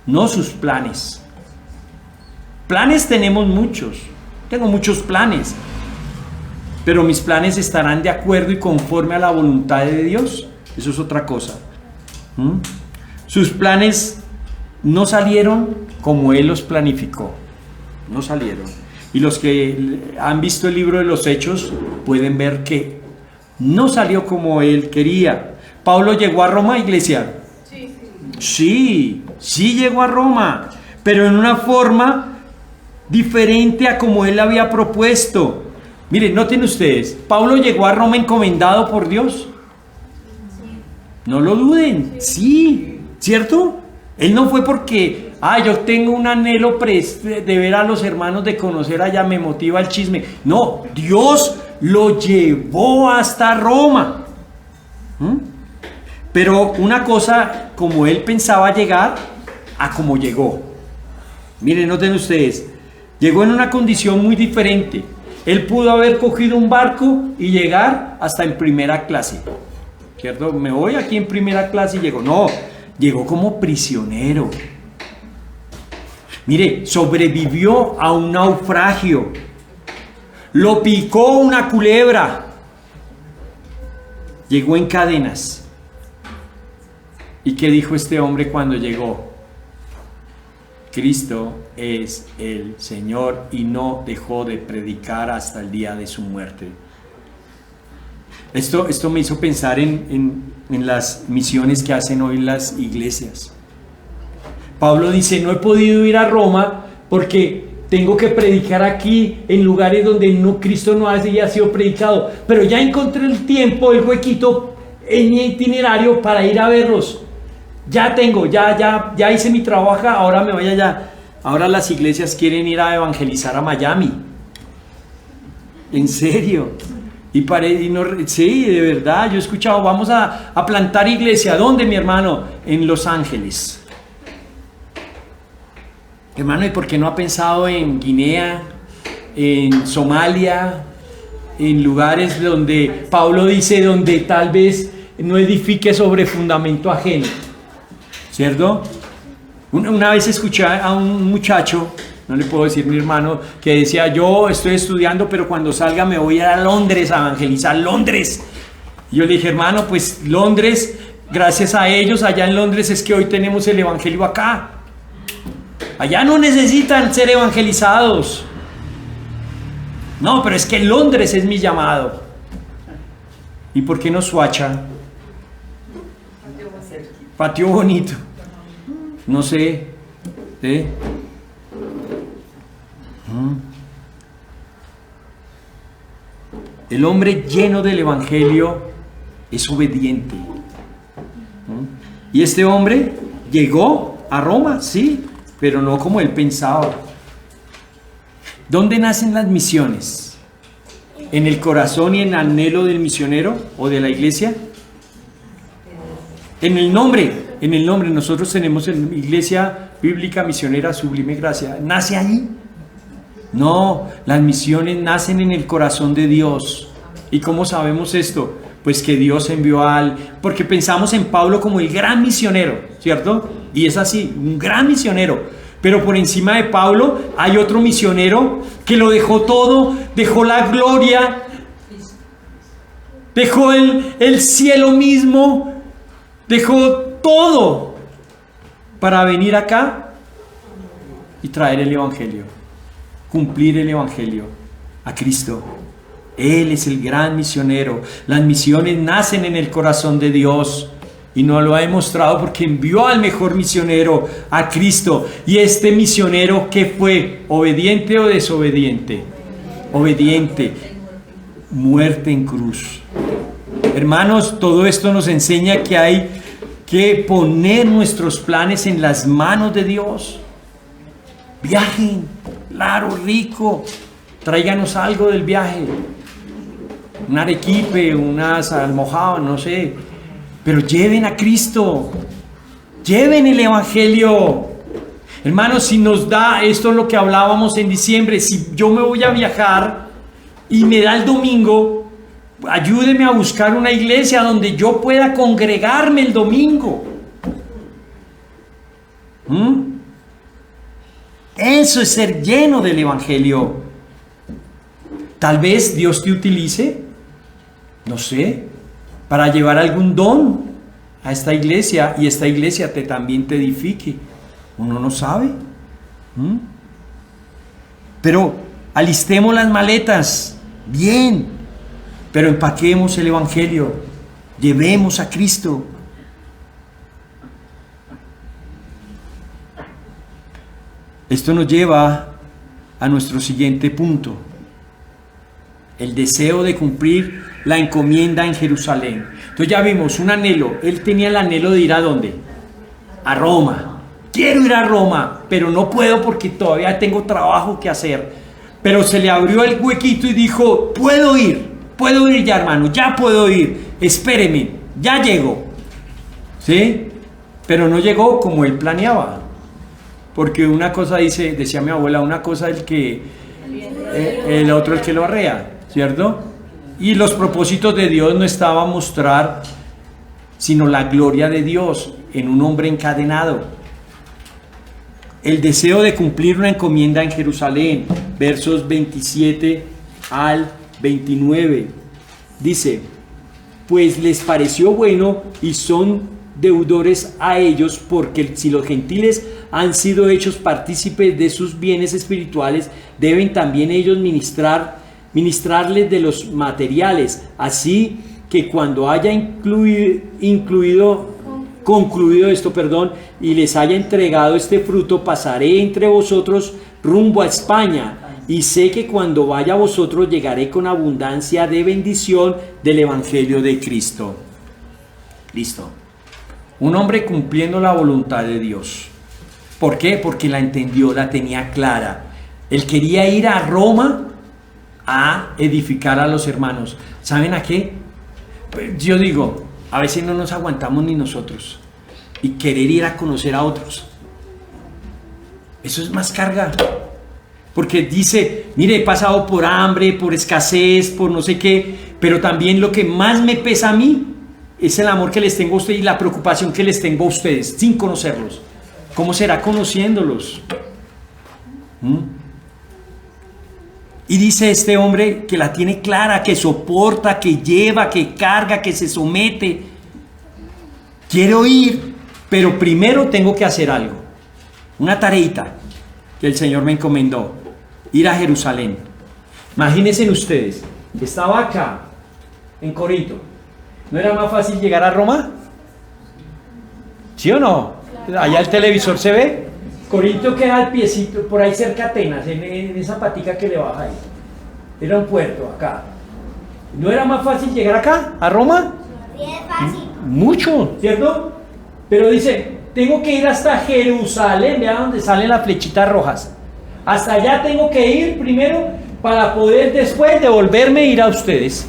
no sus planes. Planes tenemos muchos. Tengo muchos planes. Pero mis planes estarán de acuerdo y conforme a la voluntad de Dios. Eso es otra cosa. Sus planes no salieron como Él los planificó. No salieron. Y los que han visto el libro de los Hechos pueden ver que no salió como Él quería. ¿Pablo llegó a Roma, iglesia? Sí llegó a Roma, pero en una forma diferente a como Él había propuesto. Miren, noten ustedes, Pablo llegó a Roma encomendado por Dios. No lo duden, sí, ¿cierto? Él no fue porque, yo tengo un anhelo de ver a los hermanos, de conocer allá, me motiva el chisme. No, Dios lo llevó hasta Roma. Pero una cosa, como él pensaba llegar, a como llegó. Miren, noten ustedes, llegó en una condición muy diferente. Él pudo haber cogido un barco y llegar hasta en primera clase, ¿cierto? Me voy aquí en primera clase y llego. No, llegó como prisionero. Mire, sobrevivió a un naufragio. Lo picó una culebra. Llegó en cadenas. ¿Y qué dijo este hombre cuando llegó? Cristo es el Señor, y no dejó de predicar hasta el día de su muerte. Esto me hizo pensar en las misiones que hacen hoy las iglesias. Pablo dice, no he podido ir a Roma porque tengo que predicar aquí en lugares donde Cristo no haya sido predicado, pero ya encontré el tiempo, el huequito en mi itinerario para ir a verlos. Ya tengo, ya hice mi trabajo, ahora me voy allá. Ahora las iglesias quieren ir a evangelizar a Miami. ¿En serio? Sí, de verdad, yo he escuchado, vamos a plantar iglesia. ¿Dónde, mi hermano? En Los Ángeles. Hermano, ¿y por qué no ha pensado en Guinea, en Somalia, en lugares donde Pablo dice, donde tal vez no edifique sobre fundamento ajeno? ¿Cierto? Una vez escuché a un muchacho, no le puedo decir mi hermano, que decía, yo estoy estudiando, pero cuando salga me voy a ir a Londres a evangelizar Londres. Y yo le dije, hermano, pues Londres, gracias a ellos allá en Londres es que hoy tenemos el evangelio acá. Allá no necesitan ser evangelizados. No, pero es que Londres es mi llamado. ¿Y por qué no Suacha? Patio bonito. No sé. ¿Sí? El hombre lleno del evangelio es obediente. Y este hombre llegó a Roma, sí, pero no como él pensaba. ¿Dónde nacen las misiones? ¿En el corazón y en el anhelo del misionero o de la iglesia? En el nombre. Nosotros tenemos en Iglesia Bíblica Misionera Sublime Gracia. ¿Nace ahí? No, las misiones nacen en el corazón de Dios. ¿Y cómo sabemos esto? Pues que Dios envió porque pensamos en Pablo como el gran misionero, ¿cierto? Y es así, un gran misionero. Pero por encima de Pablo hay otro misionero que lo dejó todo, dejó la gloria, dejó el cielo mismo, dejó todo para venir acá y traer el evangelio, cumplir el evangelio a Cristo. Él es el gran misionero. Las misiones nacen en el corazón de Dios y nos lo ha demostrado porque envió al mejor misionero, a Cristo. Y este misionero, ¿qué fue? ¿Obediente o desobediente? Obediente. Muerte en cruz. Hermanos, todo esto nos enseña que hay que poner nuestros planes en las manos de Dios. Viajen, claro, rico. Tráiganos algo del viaje. Un arequipe, unas almohadas, no sé. Pero lleven a Cristo. Lleven el evangelio. Hermanos, si nos da, esto es lo que hablábamos en diciembre, si yo me voy a viajar y me da el domingo, ayúdeme a buscar una iglesia donde yo pueda congregarme el domingo. Eso es ser lleno del evangelio. Tal vez Dios te utilice, no sé, para llevar algún don a esta iglesia y esta iglesia también te edifique. Uno no sabe. Pero alistemos las maletas, bien, pero empaquemos el evangelio, llevemos a Cristo. Esto nos lleva a nuestro siguiente punto: el deseo de cumplir la encomienda en Jerusalén. Entonces ya vimos un anhelo. Él tenía el anhelo de ir ¿a dónde? A Roma. Quiero ir a Roma, pero no puedo porque todavía tengo trabajo que hacer. Pero se le abrió el huequito y dijo, puedo ir ya, hermano, ya puedo ir. Espéreme, ya llego. ¿sí? Pero no llegó como él planeaba. Porque una cosa decía mi abuela, una cosa el otro el que lo arrea, ¿cierto? Y los propósitos de Dios no estaban a mostrar sino la gloria de Dios en un hombre encadenado. El deseo de cumplir una encomienda en Jerusalén, versos 27 al 29. Dice, pues les pareció bueno y son deudores a ellos, porque si los gentiles han sido hechos partícipes de sus bienes espirituales, deben también ellos ministrarles de los materiales. Así que cuando haya concluido esto, y les haya entregado este fruto, pasaré entre vosotros rumbo a España, y sé que cuando vaya a vosotros llegaré con abundancia de bendición del Evangelio de Cristo. Listo. Un hombre cumpliendo la voluntad de Dios. ¿Por qué? Porque la entendió, la tenía clara. Él quería ir a Roma a edificar a los hermanos. ¿Saben a qué? Pues yo digo, a veces no nos aguantamos ni nosotros y querer ir a conocer a otros. Eso es más carga. Porque dice, mire, he pasado por hambre, por escasez, por no sé qué, pero también lo que más me pesa a mí es el amor que les tengo a ustedes y la preocupación que les tengo a ustedes sin conocerlos. ¿Cómo será conociéndolos? Y dice este hombre que la tiene clara, que soporta, que lleva, que carga, que se somete. Quiero ir, pero primero tengo que hacer algo. Una tareita que el Señor me encomendó. Ir a Jerusalén. Imagínense ustedes, estaba acá, en Corinto. ¿No era más fácil llegar a Roma? ¿Sí o no? Allá el televisor se ve. Corinto queda al piecito, por ahí cerca de Atenas, en esa patica que le baja ahí. Era un puerto acá. ¿No era más fácil llegar acá, a Roma? Sí, es fácil. Mucho, ¿cierto? Pero dice, tengo que ir hasta Jerusalén, vean donde salen las flechitas rojas. Hasta allá tengo que ir primero para poder después devolverme e ir a ustedes.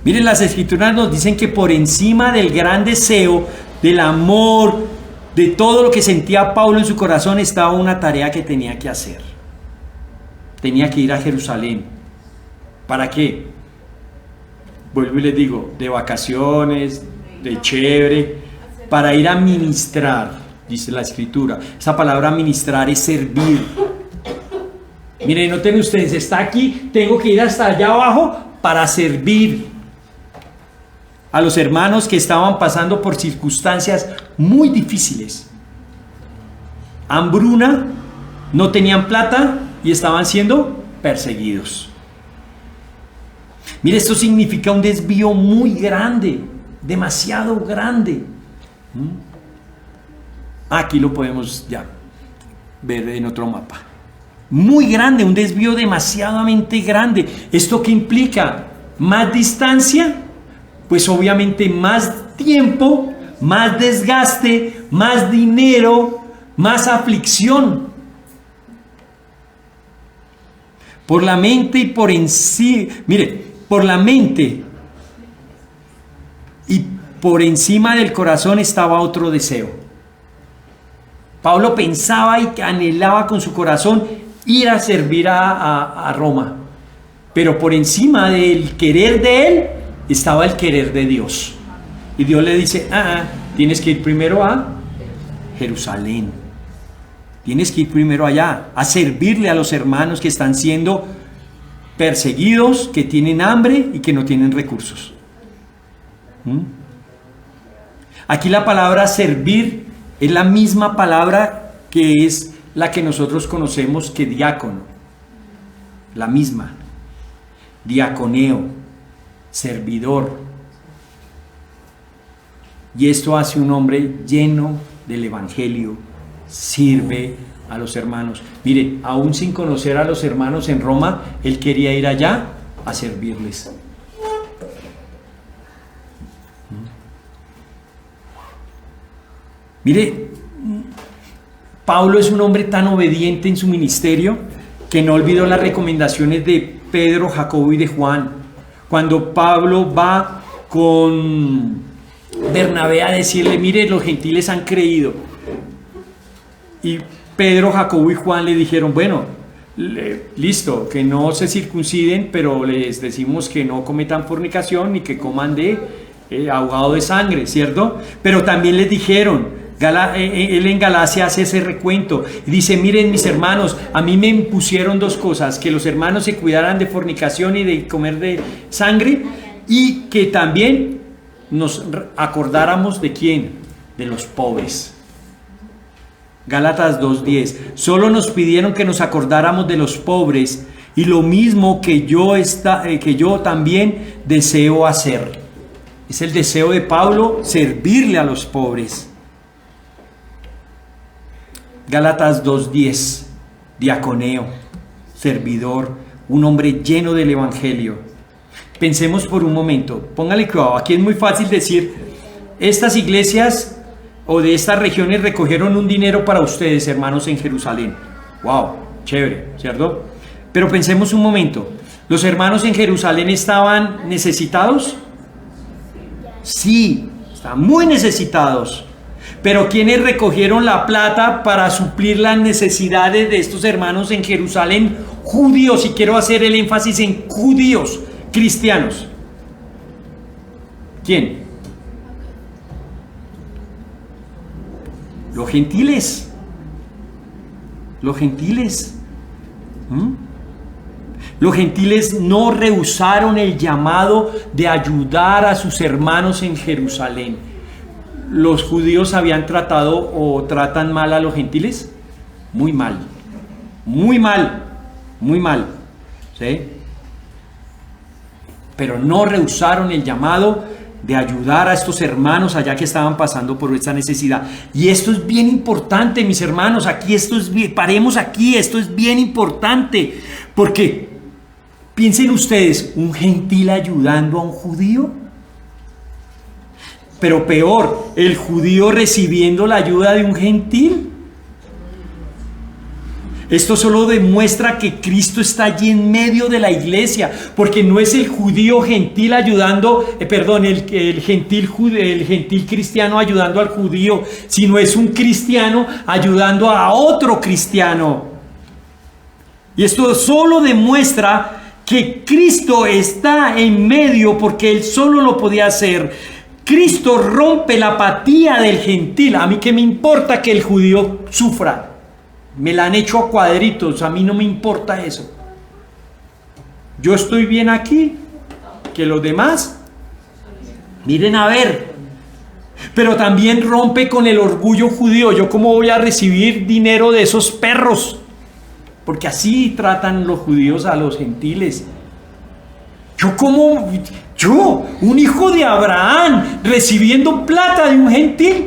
Miren, las escrituras nos dicen que por encima del gran deseo, del amor, de todo lo que sentía Pablo en su corazón, estaba una tarea que tenía que hacer. Tenía que ir a Jerusalén. ¿Para qué? Vuelvo y les digo, de vacaciones, de chévere, para ir a ministrar, dice la escritura. Esa palabra ministrar es servir. Miren, noten ustedes, está aquí, tengo que ir hasta allá abajo para servir a los hermanos que estaban pasando por circunstancias muy difíciles. Hambruna, no tenían plata y estaban siendo perseguidos. Mire, esto significa un desvío muy grande, demasiado grande. Aquí lo podemos ya ver en otro mapa. Muy grande, un desvío demasiadamente grande. ¿Esto qué implica? ¿Más distancia? Pues obviamente más tiempo, más desgaste, más dinero, más aflicción. Por la mente y por encima, mire, por la mente y por encima del corazón estaba otro deseo. Pablo pensaba y anhelaba con su corazón ir a servir a Roma, pero por encima del querer de él estaba el querer de Dios. Y Dios le dice, tienes que ir primero a Jerusalén. Tienes que ir primero allá, a servirle a los hermanos que están siendo perseguidos, que tienen hambre y que no tienen recursos. Aquí la palabra servir es la misma palabra que es la que nosotros conocemos que diácono. La misma. Diaconeo. Servidor. Y esto hace un hombre lleno del evangelio. Sirve a los hermanos. Mire, aún sin conocer a los hermanos en Roma, él quería ir allá a servirles. Mire, Pablo es un hombre tan obediente en su ministerio que no olvidó las recomendaciones de Pedro, Jacobo y de Juan. Cuando Pablo va con Bernabé a decirle, mire, los gentiles han creído. Y Pedro, Jacobo y Juan le dijeron, bueno, listo, que no se circunciden, pero les decimos que no cometan fornicación ni que coman de ahogado de sangre, ¿cierto? Pero también les dijeron, él en Galacia hace ese recuento y dice, miren mis hermanos, a mí me impusieron dos cosas, que los hermanos se cuidaran de fornicación y de comer de sangre, y que también nos acordáramos de quién, de los pobres. Gálatas 2:10, solo nos pidieron que nos acordáramos de los pobres, y lo mismo que yo también deseo hacer. Es el deseo de Pablo, servirle a los pobres. Gálatas 2:10, diaconeo, servidor, un hombre lleno del evangelio. Pensemos por un momento, póngale cuidado, aquí es muy fácil decir, estas iglesias o de estas regiones recogieron un dinero para ustedes, hermanos, en Jerusalén. Wow, chévere, ¿cierto? Pero pensemos un momento, ¿los hermanos en Jerusalén estaban necesitados? Sí, estaban muy necesitados. Pero ¿quiénes recogieron la plata para suplir las necesidades de estos hermanos en Jerusalén? Judíos, y quiero hacer el énfasis en judíos, cristianos. ¿Quién? Los gentiles. Los gentiles. Los gentiles no rehusaron el llamado de ayudar a sus hermanos en Jerusalén. ¿Los judíos habían tratado o tratan mal a los gentiles? Muy mal, muy mal, muy mal, ¿sí? Pero no rehusaron el llamado de ayudar a estos hermanos allá que estaban pasando por esta necesidad. Y esto es bien importante, mis hermanos, paremos aquí, esto es bien importante, porque piensen ustedes, ¿un gentil ayudando a un judío? Pero peor, el judío recibiendo la ayuda de un gentil. Esto solo demuestra que Cristo está allí en medio de la iglesia, porque no es el judío gentil ayudando, el gentil cristiano ayudando al judío, sino es un cristiano ayudando a otro cristiano. Y esto solo demuestra que Cristo está en medio, porque Él solo lo podía hacer. Cristo rompe la apatía del gentil. A mí qué me importa que el judío sufra. Me la han hecho a cuadritos, a mí no me importa eso. Yo estoy bien aquí, que los demás miren a ver. Pero también rompe con el orgullo judío. ¿Yo cómo voy a recibir dinero de esos perros? Porque así tratan los judíos a los gentiles. Yo, un hijo de Abraham, recibiendo plata de un gentil,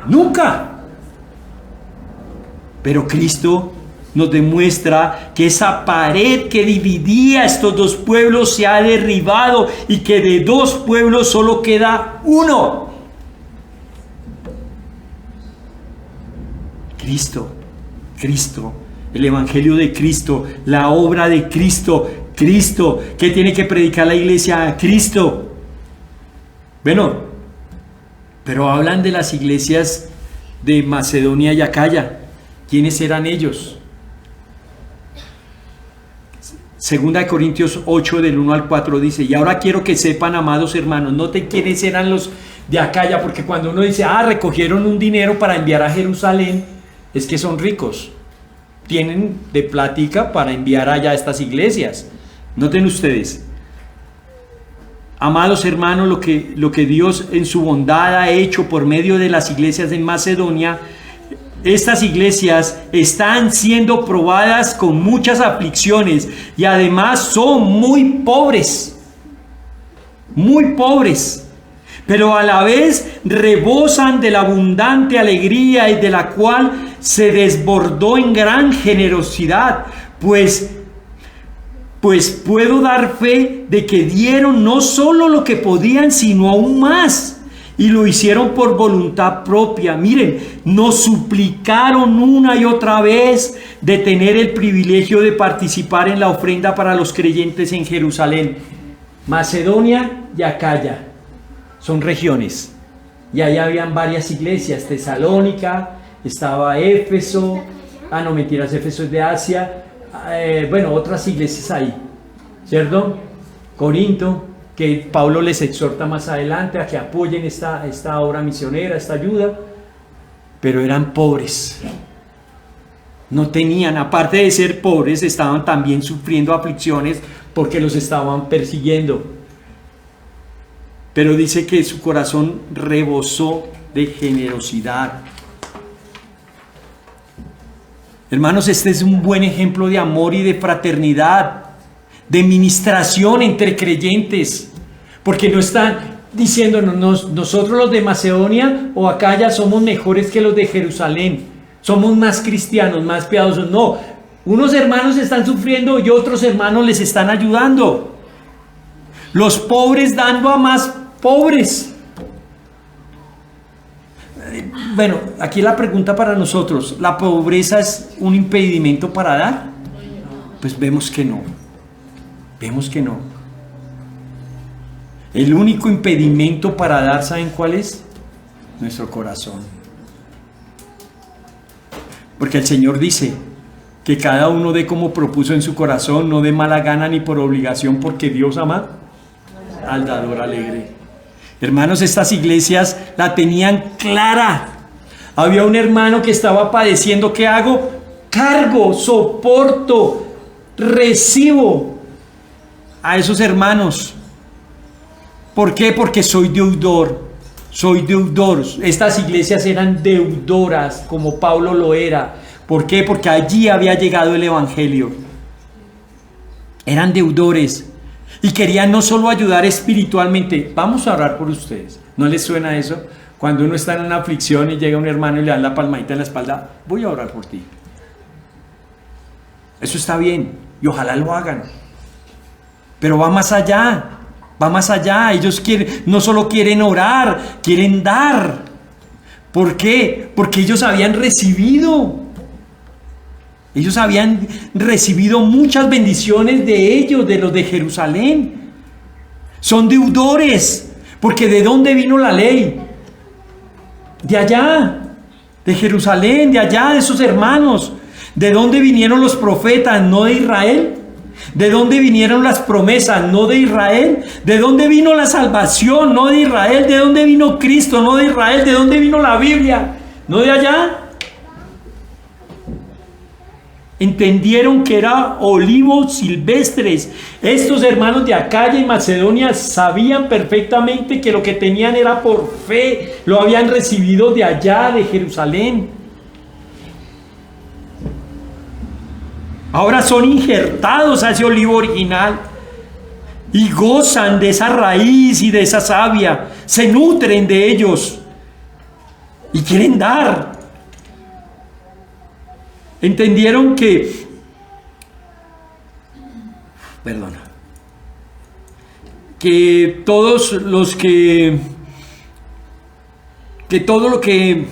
nunca. Pero Cristo nos demuestra que esa pared que dividía estos dos pueblos se ha derribado y que de dos pueblos solo queda uno. Cristo, el evangelio de Cristo, la obra de Cristo. Cristo, ¿qué tiene que predicar la iglesia? A Cristo. Bueno, pero hablan de las iglesias de Macedonia y Acaya. ¿Quiénes eran ellos? 2 Corintios 8 del 1 al 4 dice, y ahora quiero que sepan, amados hermanos, noten quiénes eran los de Acaya, porque cuando uno dice, recogieron un dinero para enviar a Jerusalén, es que son ricos, tienen de plática para enviar allá a estas iglesias. Noten ustedes, amados hermanos, lo que Dios en su bondad ha hecho por medio de las iglesias en Macedonia. Estas iglesias están siendo probadas con muchas aflicciones y además son muy pobres, pero a la vez rebosan de la abundante alegría y de la cual se desbordó en gran generosidad, pues puedo dar fe de que dieron no solo lo que podían, sino aún más. Y lo hicieron por voluntad propia. Miren, nos suplicaron una y otra vez de tener el privilegio de participar en la ofrenda para los creyentes en Jerusalén. Macedonia y Acaya. son regiones. Y ahí habían varias iglesias, Tesalónica, estaba Éfeso, no mentiras, Éfeso es de Asia, bueno, otras iglesias ahí, ¿cierto? Corinto, que Pablo les exhorta más adelante a que apoyen esta obra misionera, esta ayuda, pero eran pobres. No tenían, aparte de ser pobres, estaban también sufriendo aflicciones porque los estaban persiguiendo. Pero dice que su corazón rebosó de generosidad. Hermanos, este es un buen ejemplo de amor y de fraternidad, de ministración entre creyentes, porque no están diciéndonos nosotros los de Macedonia o Acaya somos mejores que los de Jerusalén, somos más cristianos, más piadosos. No, unos hermanos están sufriendo y otros hermanos les están ayudando. Los pobres dando a más pobres. Bueno, aquí la pregunta para nosotros: ¿la pobreza es un impedimento para dar? Pues vemos que no. Vemos que no. El único impedimento para dar, ¿saben cuál es? Nuestro corazón. Porque el Señor dice que cada uno dé como propuso en su corazón, no de mala gana ni por obligación, porque Dios ama al dador alegre. Hermanos, estas iglesias la tenían clara. Había un hermano que estaba padeciendo. ¿Qué hago? Cargo, soporto, recibo a esos hermanos. ¿Por qué? Porque soy deudor. Soy deudor. Estas iglesias eran deudoras, como Pablo lo era. ¿Por qué? Porque allí había llegado el evangelio. Eran deudores. Y querían no solo ayudar espiritualmente. Vamos a orar por ustedes. ¿No les suena eso? Cuando uno está en una aflicción y llega un hermano y le da la palmadita en la espalda. Voy a orar por ti. Eso está bien. Y ojalá lo hagan. Pero va más allá. Va más allá. Ellos no solo quieren orar, quieren dar. ¿Por qué? Porque ellos habían recibido. Ellos habían recibido muchas bendiciones de ellos, de los de Jerusalén. Son deudores, porque ¿de dónde vino la ley? De allá, de Jerusalén, de allá, de esos hermanos. ¿De dónde vinieron los profetas? ¿No de Israel? ¿De dónde vinieron las promesas? ¿No de Israel? ¿De dónde vino la salvación? ¿No de Israel? ¿De dónde vino Cristo? ¿No de Israel? ¿De dónde vino la Biblia? ¿No de allá? Entendieron que eran olivos silvestres. Estos hermanos de Acaya y Macedonia sabían perfectamente que lo que tenían era por fe. Lo habían recibido de allá, de Jerusalén. Ahora son injertados a ese olivo original y gozan de esa raíz y de esa savia. Se nutren de ellos y quieren dar. Entendieron que, que todos los que todo lo que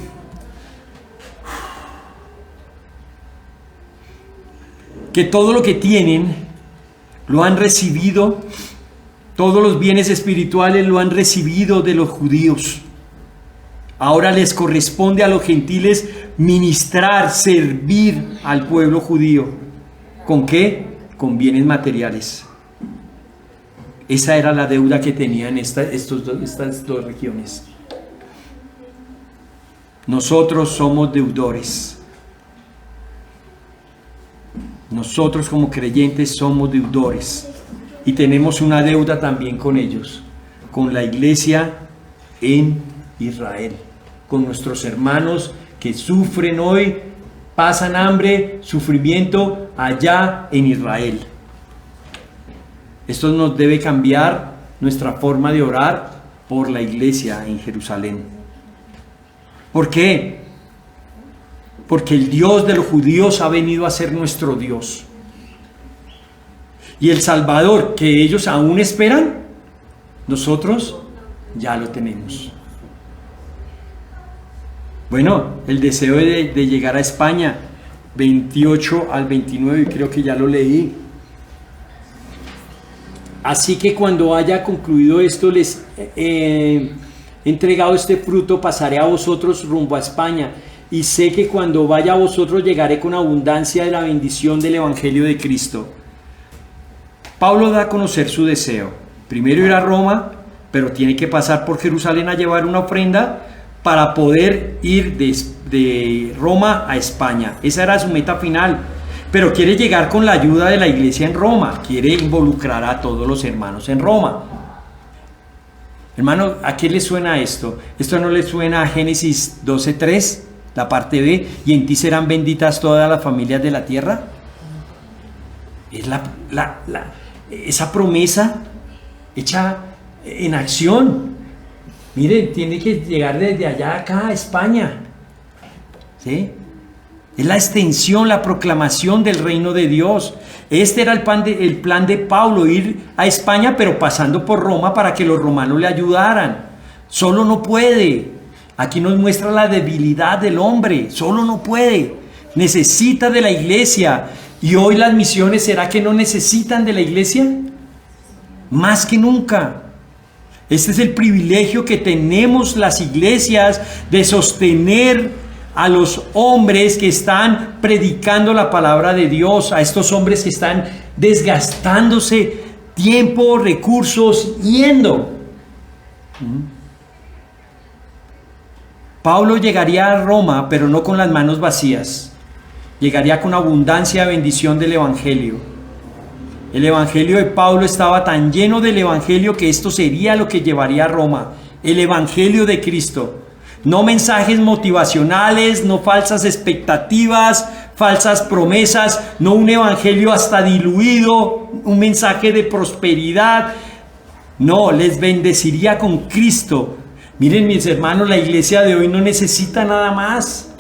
todo lo que tienen lo han recibido, todos los bienes espirituales lo han recibido de los judíos. Ahora les corresponde a los gentiles ministrar, servir al pueblo judío. ¿Con qué? Con bienes materiales. Esa era la deuda que tenían estas dos regiones. Nosotros somos deudores. Nosotros como creyentes somos deudores. Y tenemos una deuda también con ellos, con la iglesia en Israel, con nuestros hermanos que sufren hoy, pasan hambre, sufrimiento allá en Israel. Esto nos debe cambiar nuestra forma de orar por la iglesia en Jerusalén. ¿Por qué? Porque el Dios de los judíos ha venido a ser nuestro Dios. Y el Salvador que ellos aún esperan, nosotros ya lo tenemos. Bueno, el deseo de llegar a España, 28 al 29, creo que ya lo leí. Así que cuando haya concluido esto, les he entregado este fruto, pasaré a vosotros rumbo a España. Y sé que cuando vaya a vosotros llegaré con abundancia de la bendición del Evangelio de Cristo. Pablo da a conocer su deseo. Primero ir a Roma, pero tiene que pasar por Jerusalén a llevar una ofrenda para poder ir de Roma a España. Esa era su meta final. Pero quiere llegar con la ayuda de la iglesia en Roma. Quiere involucrar a todos los hermanos en Roma. Hermano, ¿a qué le suena esto? ¿Esto no le suena a Génesis 12:3? La parte B, y en ti serán benditas todas las familias de la tierra. Es esa promesa hecha en acción. Miren, tiene que llegar desde allá acá a España. ¿Sí? Es la extensión, la proclamación del reino de Dios. Este era el plan de Pablo, ir a España, pero pasando por Roma para que los romanos le ayudaran. Solo no puede. Aquí nos muestra la debilidad del hombre. Solo no puede. Necesita de la iglesia. Y hoy las misiones, ¿será que no necesitan de la iglesia? Más que nunca. Este es el privilegio que tenemos las iglesias de sostener a los hombres que están predicando la palabra de Dios, a estos hombres que están desgastándose tiempo, recursos, yendo. Pablo llegaría a Roma, pero no con las manos vacías. Llegaría con abundancia de bendición del Evangelio. El Evangelio de Pablo estaba tan lleno del Evangelio que esto sería lo que llevaría a Roma. El Evangelio de Cristo. No mensajes motivacionales, no falsas expectativas, falsas promesas, no un evangelio hasta diluido, un mensaje de prosperidad. No, les bendeciría con Cristo. Miren, mis hermanos, la iglesia de hoy no necesita nada más.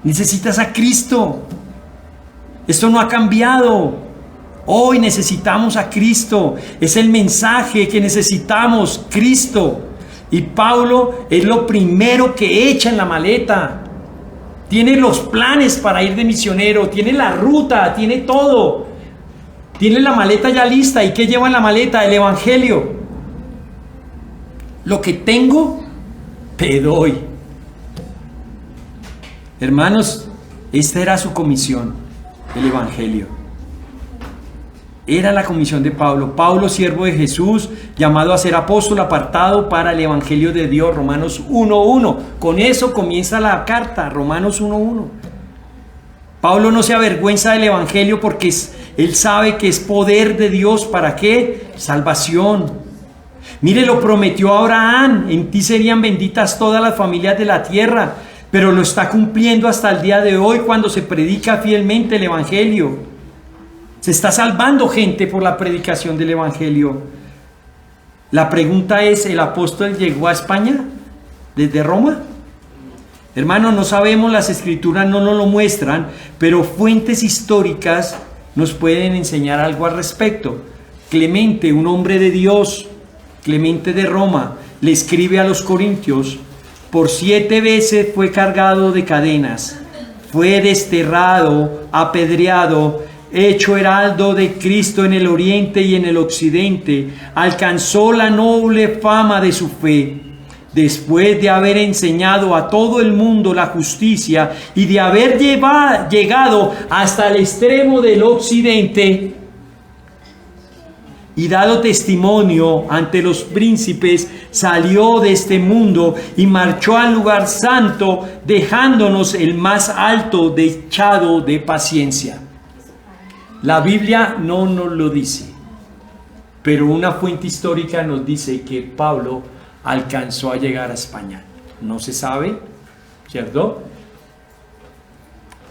Necesitas a Cristo. Esto no ha cambiado. Hoy necesitamos a Cristo. Es el mensaje que necesitamos, Cristo. Y Pablo es lo primero que echa en la maleta. Tiene los planes para ir de misionero, tiene la ruta, tiene todo. Tiene la maleta ya lista. ¿Y qué lleva en la maleta? El Evangelio. Lo que tengo, te doy. Hermanos, esta era su comisión, el Evangelio. Era la comisión de Pablo. Pablo, siervo de Jesús, llamado a ser apóstol, apartado para el Evangelio de Dios. Romanos 1:1. Con eso comienza la carta, Romanos 1:1. Pablo no se avergüenza del Evangelio porque él sabe que es poder de Dios. ¿Para qué? Salvación. Mire, lo prometió a Abraham. En ti serían benditas todas las familias de la tierra. Pero lo está cumpliendo hasta el día de hoy cuando se predica fielmente el Evangelio. Se está salvando gente por la predicación del Evangelio. La pregunta es, ¿el apóstol llegó a España desde Roma? Hermanos, no sabemos, las escrituras no nos lo muestran, pero fuentes históricas nos pueden enseñar algo al respecto. Clemente, un hombre de Dios, Clemente de Roma, le escribe a los corintios: por 7 veces fue cargado de cadenas, fue desterrado, apedreado, hecho heraldo de Cristo en el oriente y en el occidente, alcanzó la noble fama de su fe. Después de haber enseñado a todo el mundo la justicia y de haber llegado hasta el extremo del occidente y dado testimonio ante los príncipes, salió de este mundo y marchó al lugar santo, dejándonos el más alto dechado de paciencia. La Biblia no nos lo dice, pero una fuente histórica nos dice que Pablo alcanzó a llegar a España. No se sabe, ¿cierto?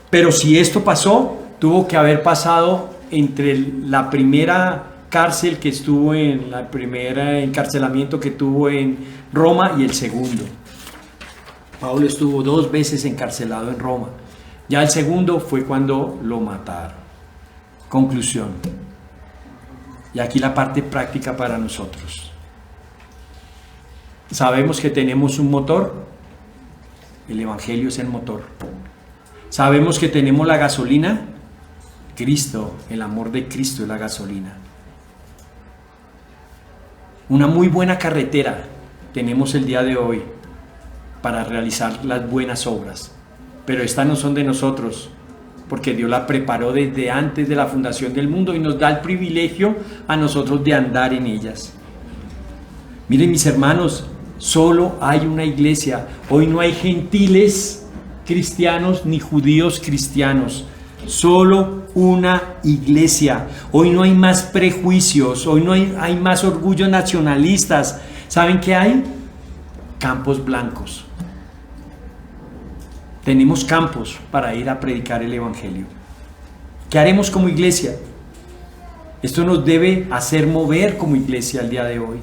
Pero si esto pasó, tuvo que haber pasado entre la primera cárcel que estuvo en la primera encarcelamiento que tuvo en Roma y el segundo. Pablo estuvo 2 veces encarcelado en Roma. Ya el segundo fue cuando lo mataron. Conclusión. Y aquí la parte práctica para nosotros. Sabemos que tenemos un motor. El Evangelio es el motor. Sabemos que tenemos la gasolina. Cristo, el amor de Cristo es la gasolina. Una muy buena carretera tenemos el día de hoy para realizar las buenas obras, pero estas no son de nosotros, porque Dios la preparó desde antes de la fundación del mundo y nos da el privilegio a nosotros de andar en ellas. Miren, mis hermanos, solo hay una iglesia. Hoy no hay gentiles cristianos ni judíos cristianos. Solo una iglesia. Hoy no hay más prejuicios. Hoy no hay más orgullos nacionalistas. ¿Saben qué hay? Campos blancos. Tenemos campos para ir a predicar el evangelio. ¿Qué haremos como iglesia? Esto nos debe hacer mover como iglesia al día de hoy.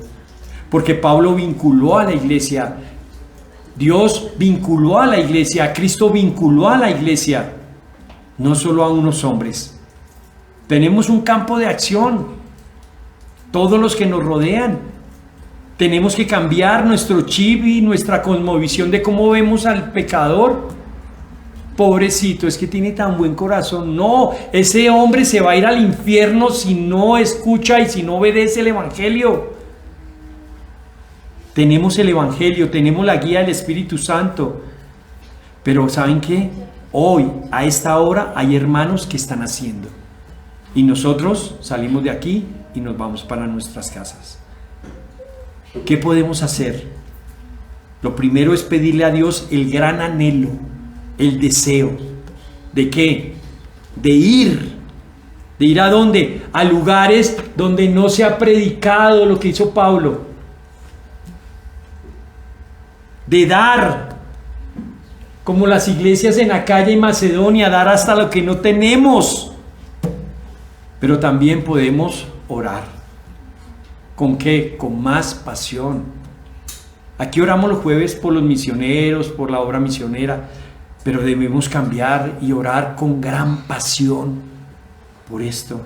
Porque Pablo vinculó a la iglesia, Dios vinculó a la iglesia, Cristo vinculó a la iglesia, no solo a unos hombres. Tenemos un campo de acción, todos los que nos rodean. Tenemos que cambiar nuestro chip y nuestra cosmovisión de cómo vemos al pecador. Pobrecito, es que tiene tan buen corazón. No, ese hombre se va a ir al infierno si no escucha y si no obedece el evangelio. Tenemos el evangelio, tenemos la guía del Espíritu Santo. Pero ¿saben qué? Hoy, a esta hora, hay hermanos que están haciendo. Y nosotros salimos de aquí y nos vamos para nuestras casas. ¿Qué podemos hacer? Lo primero es pedirle a Dios el gran anhelo, el deseo. ¿De qué? De ir. ¿De ir a dónde? A lugares donde no se ha predicado lo que hizo Pablo. De dar, como las iglesias en Acaya y Macedonia, dar hasta lo que no tenemos. Pero también podemos orar. ¿Con qué? Con más pasión. Aquí oramos los jueves por los misioneros, por la obra misionera, pero debemos cambiar y orar con gran pasión por esto.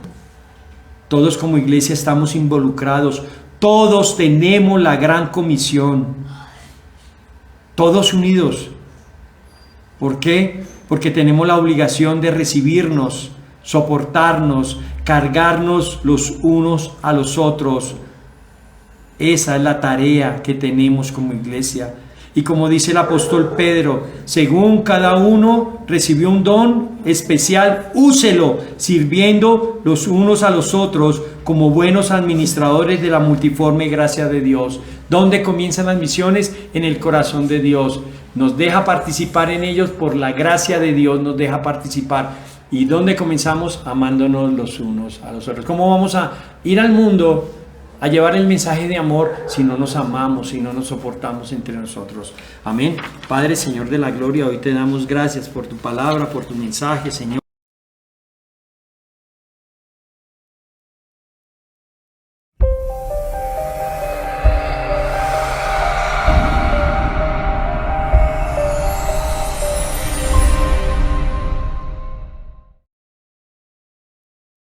Todos como iglesia estamos involucrados, todos tenemos la gran comisión. Todos unidos. ¿Por qué? Porque tenemos la obligación de recibirnos, soportarnos, cargarnos los unos a los otros. Esa es la tarea que tenemos como iglesia. Y como dice el apóstol Pedro, según cada uno recibió un don especial, úselo, sirviendo los unos a los otros como buenos administradores de la multiforme gracia de Dios. ¿Dónde comienzan las misiones? En el corazón de Dios. Nos deja participar en ellos por la gracia de Dios, nos deja participar. ¿Y dónde comenzamos? Amándonos los unos a los otros. ¿Cómo vamos a ir al mundo a llevar el mensaje de amor si no nos amamos, si no nos soportamos entre nosotros? Amén. Padre, Señor de la gloria, hoy te damos gracias por tu palabra, por tu mensaje, Señor.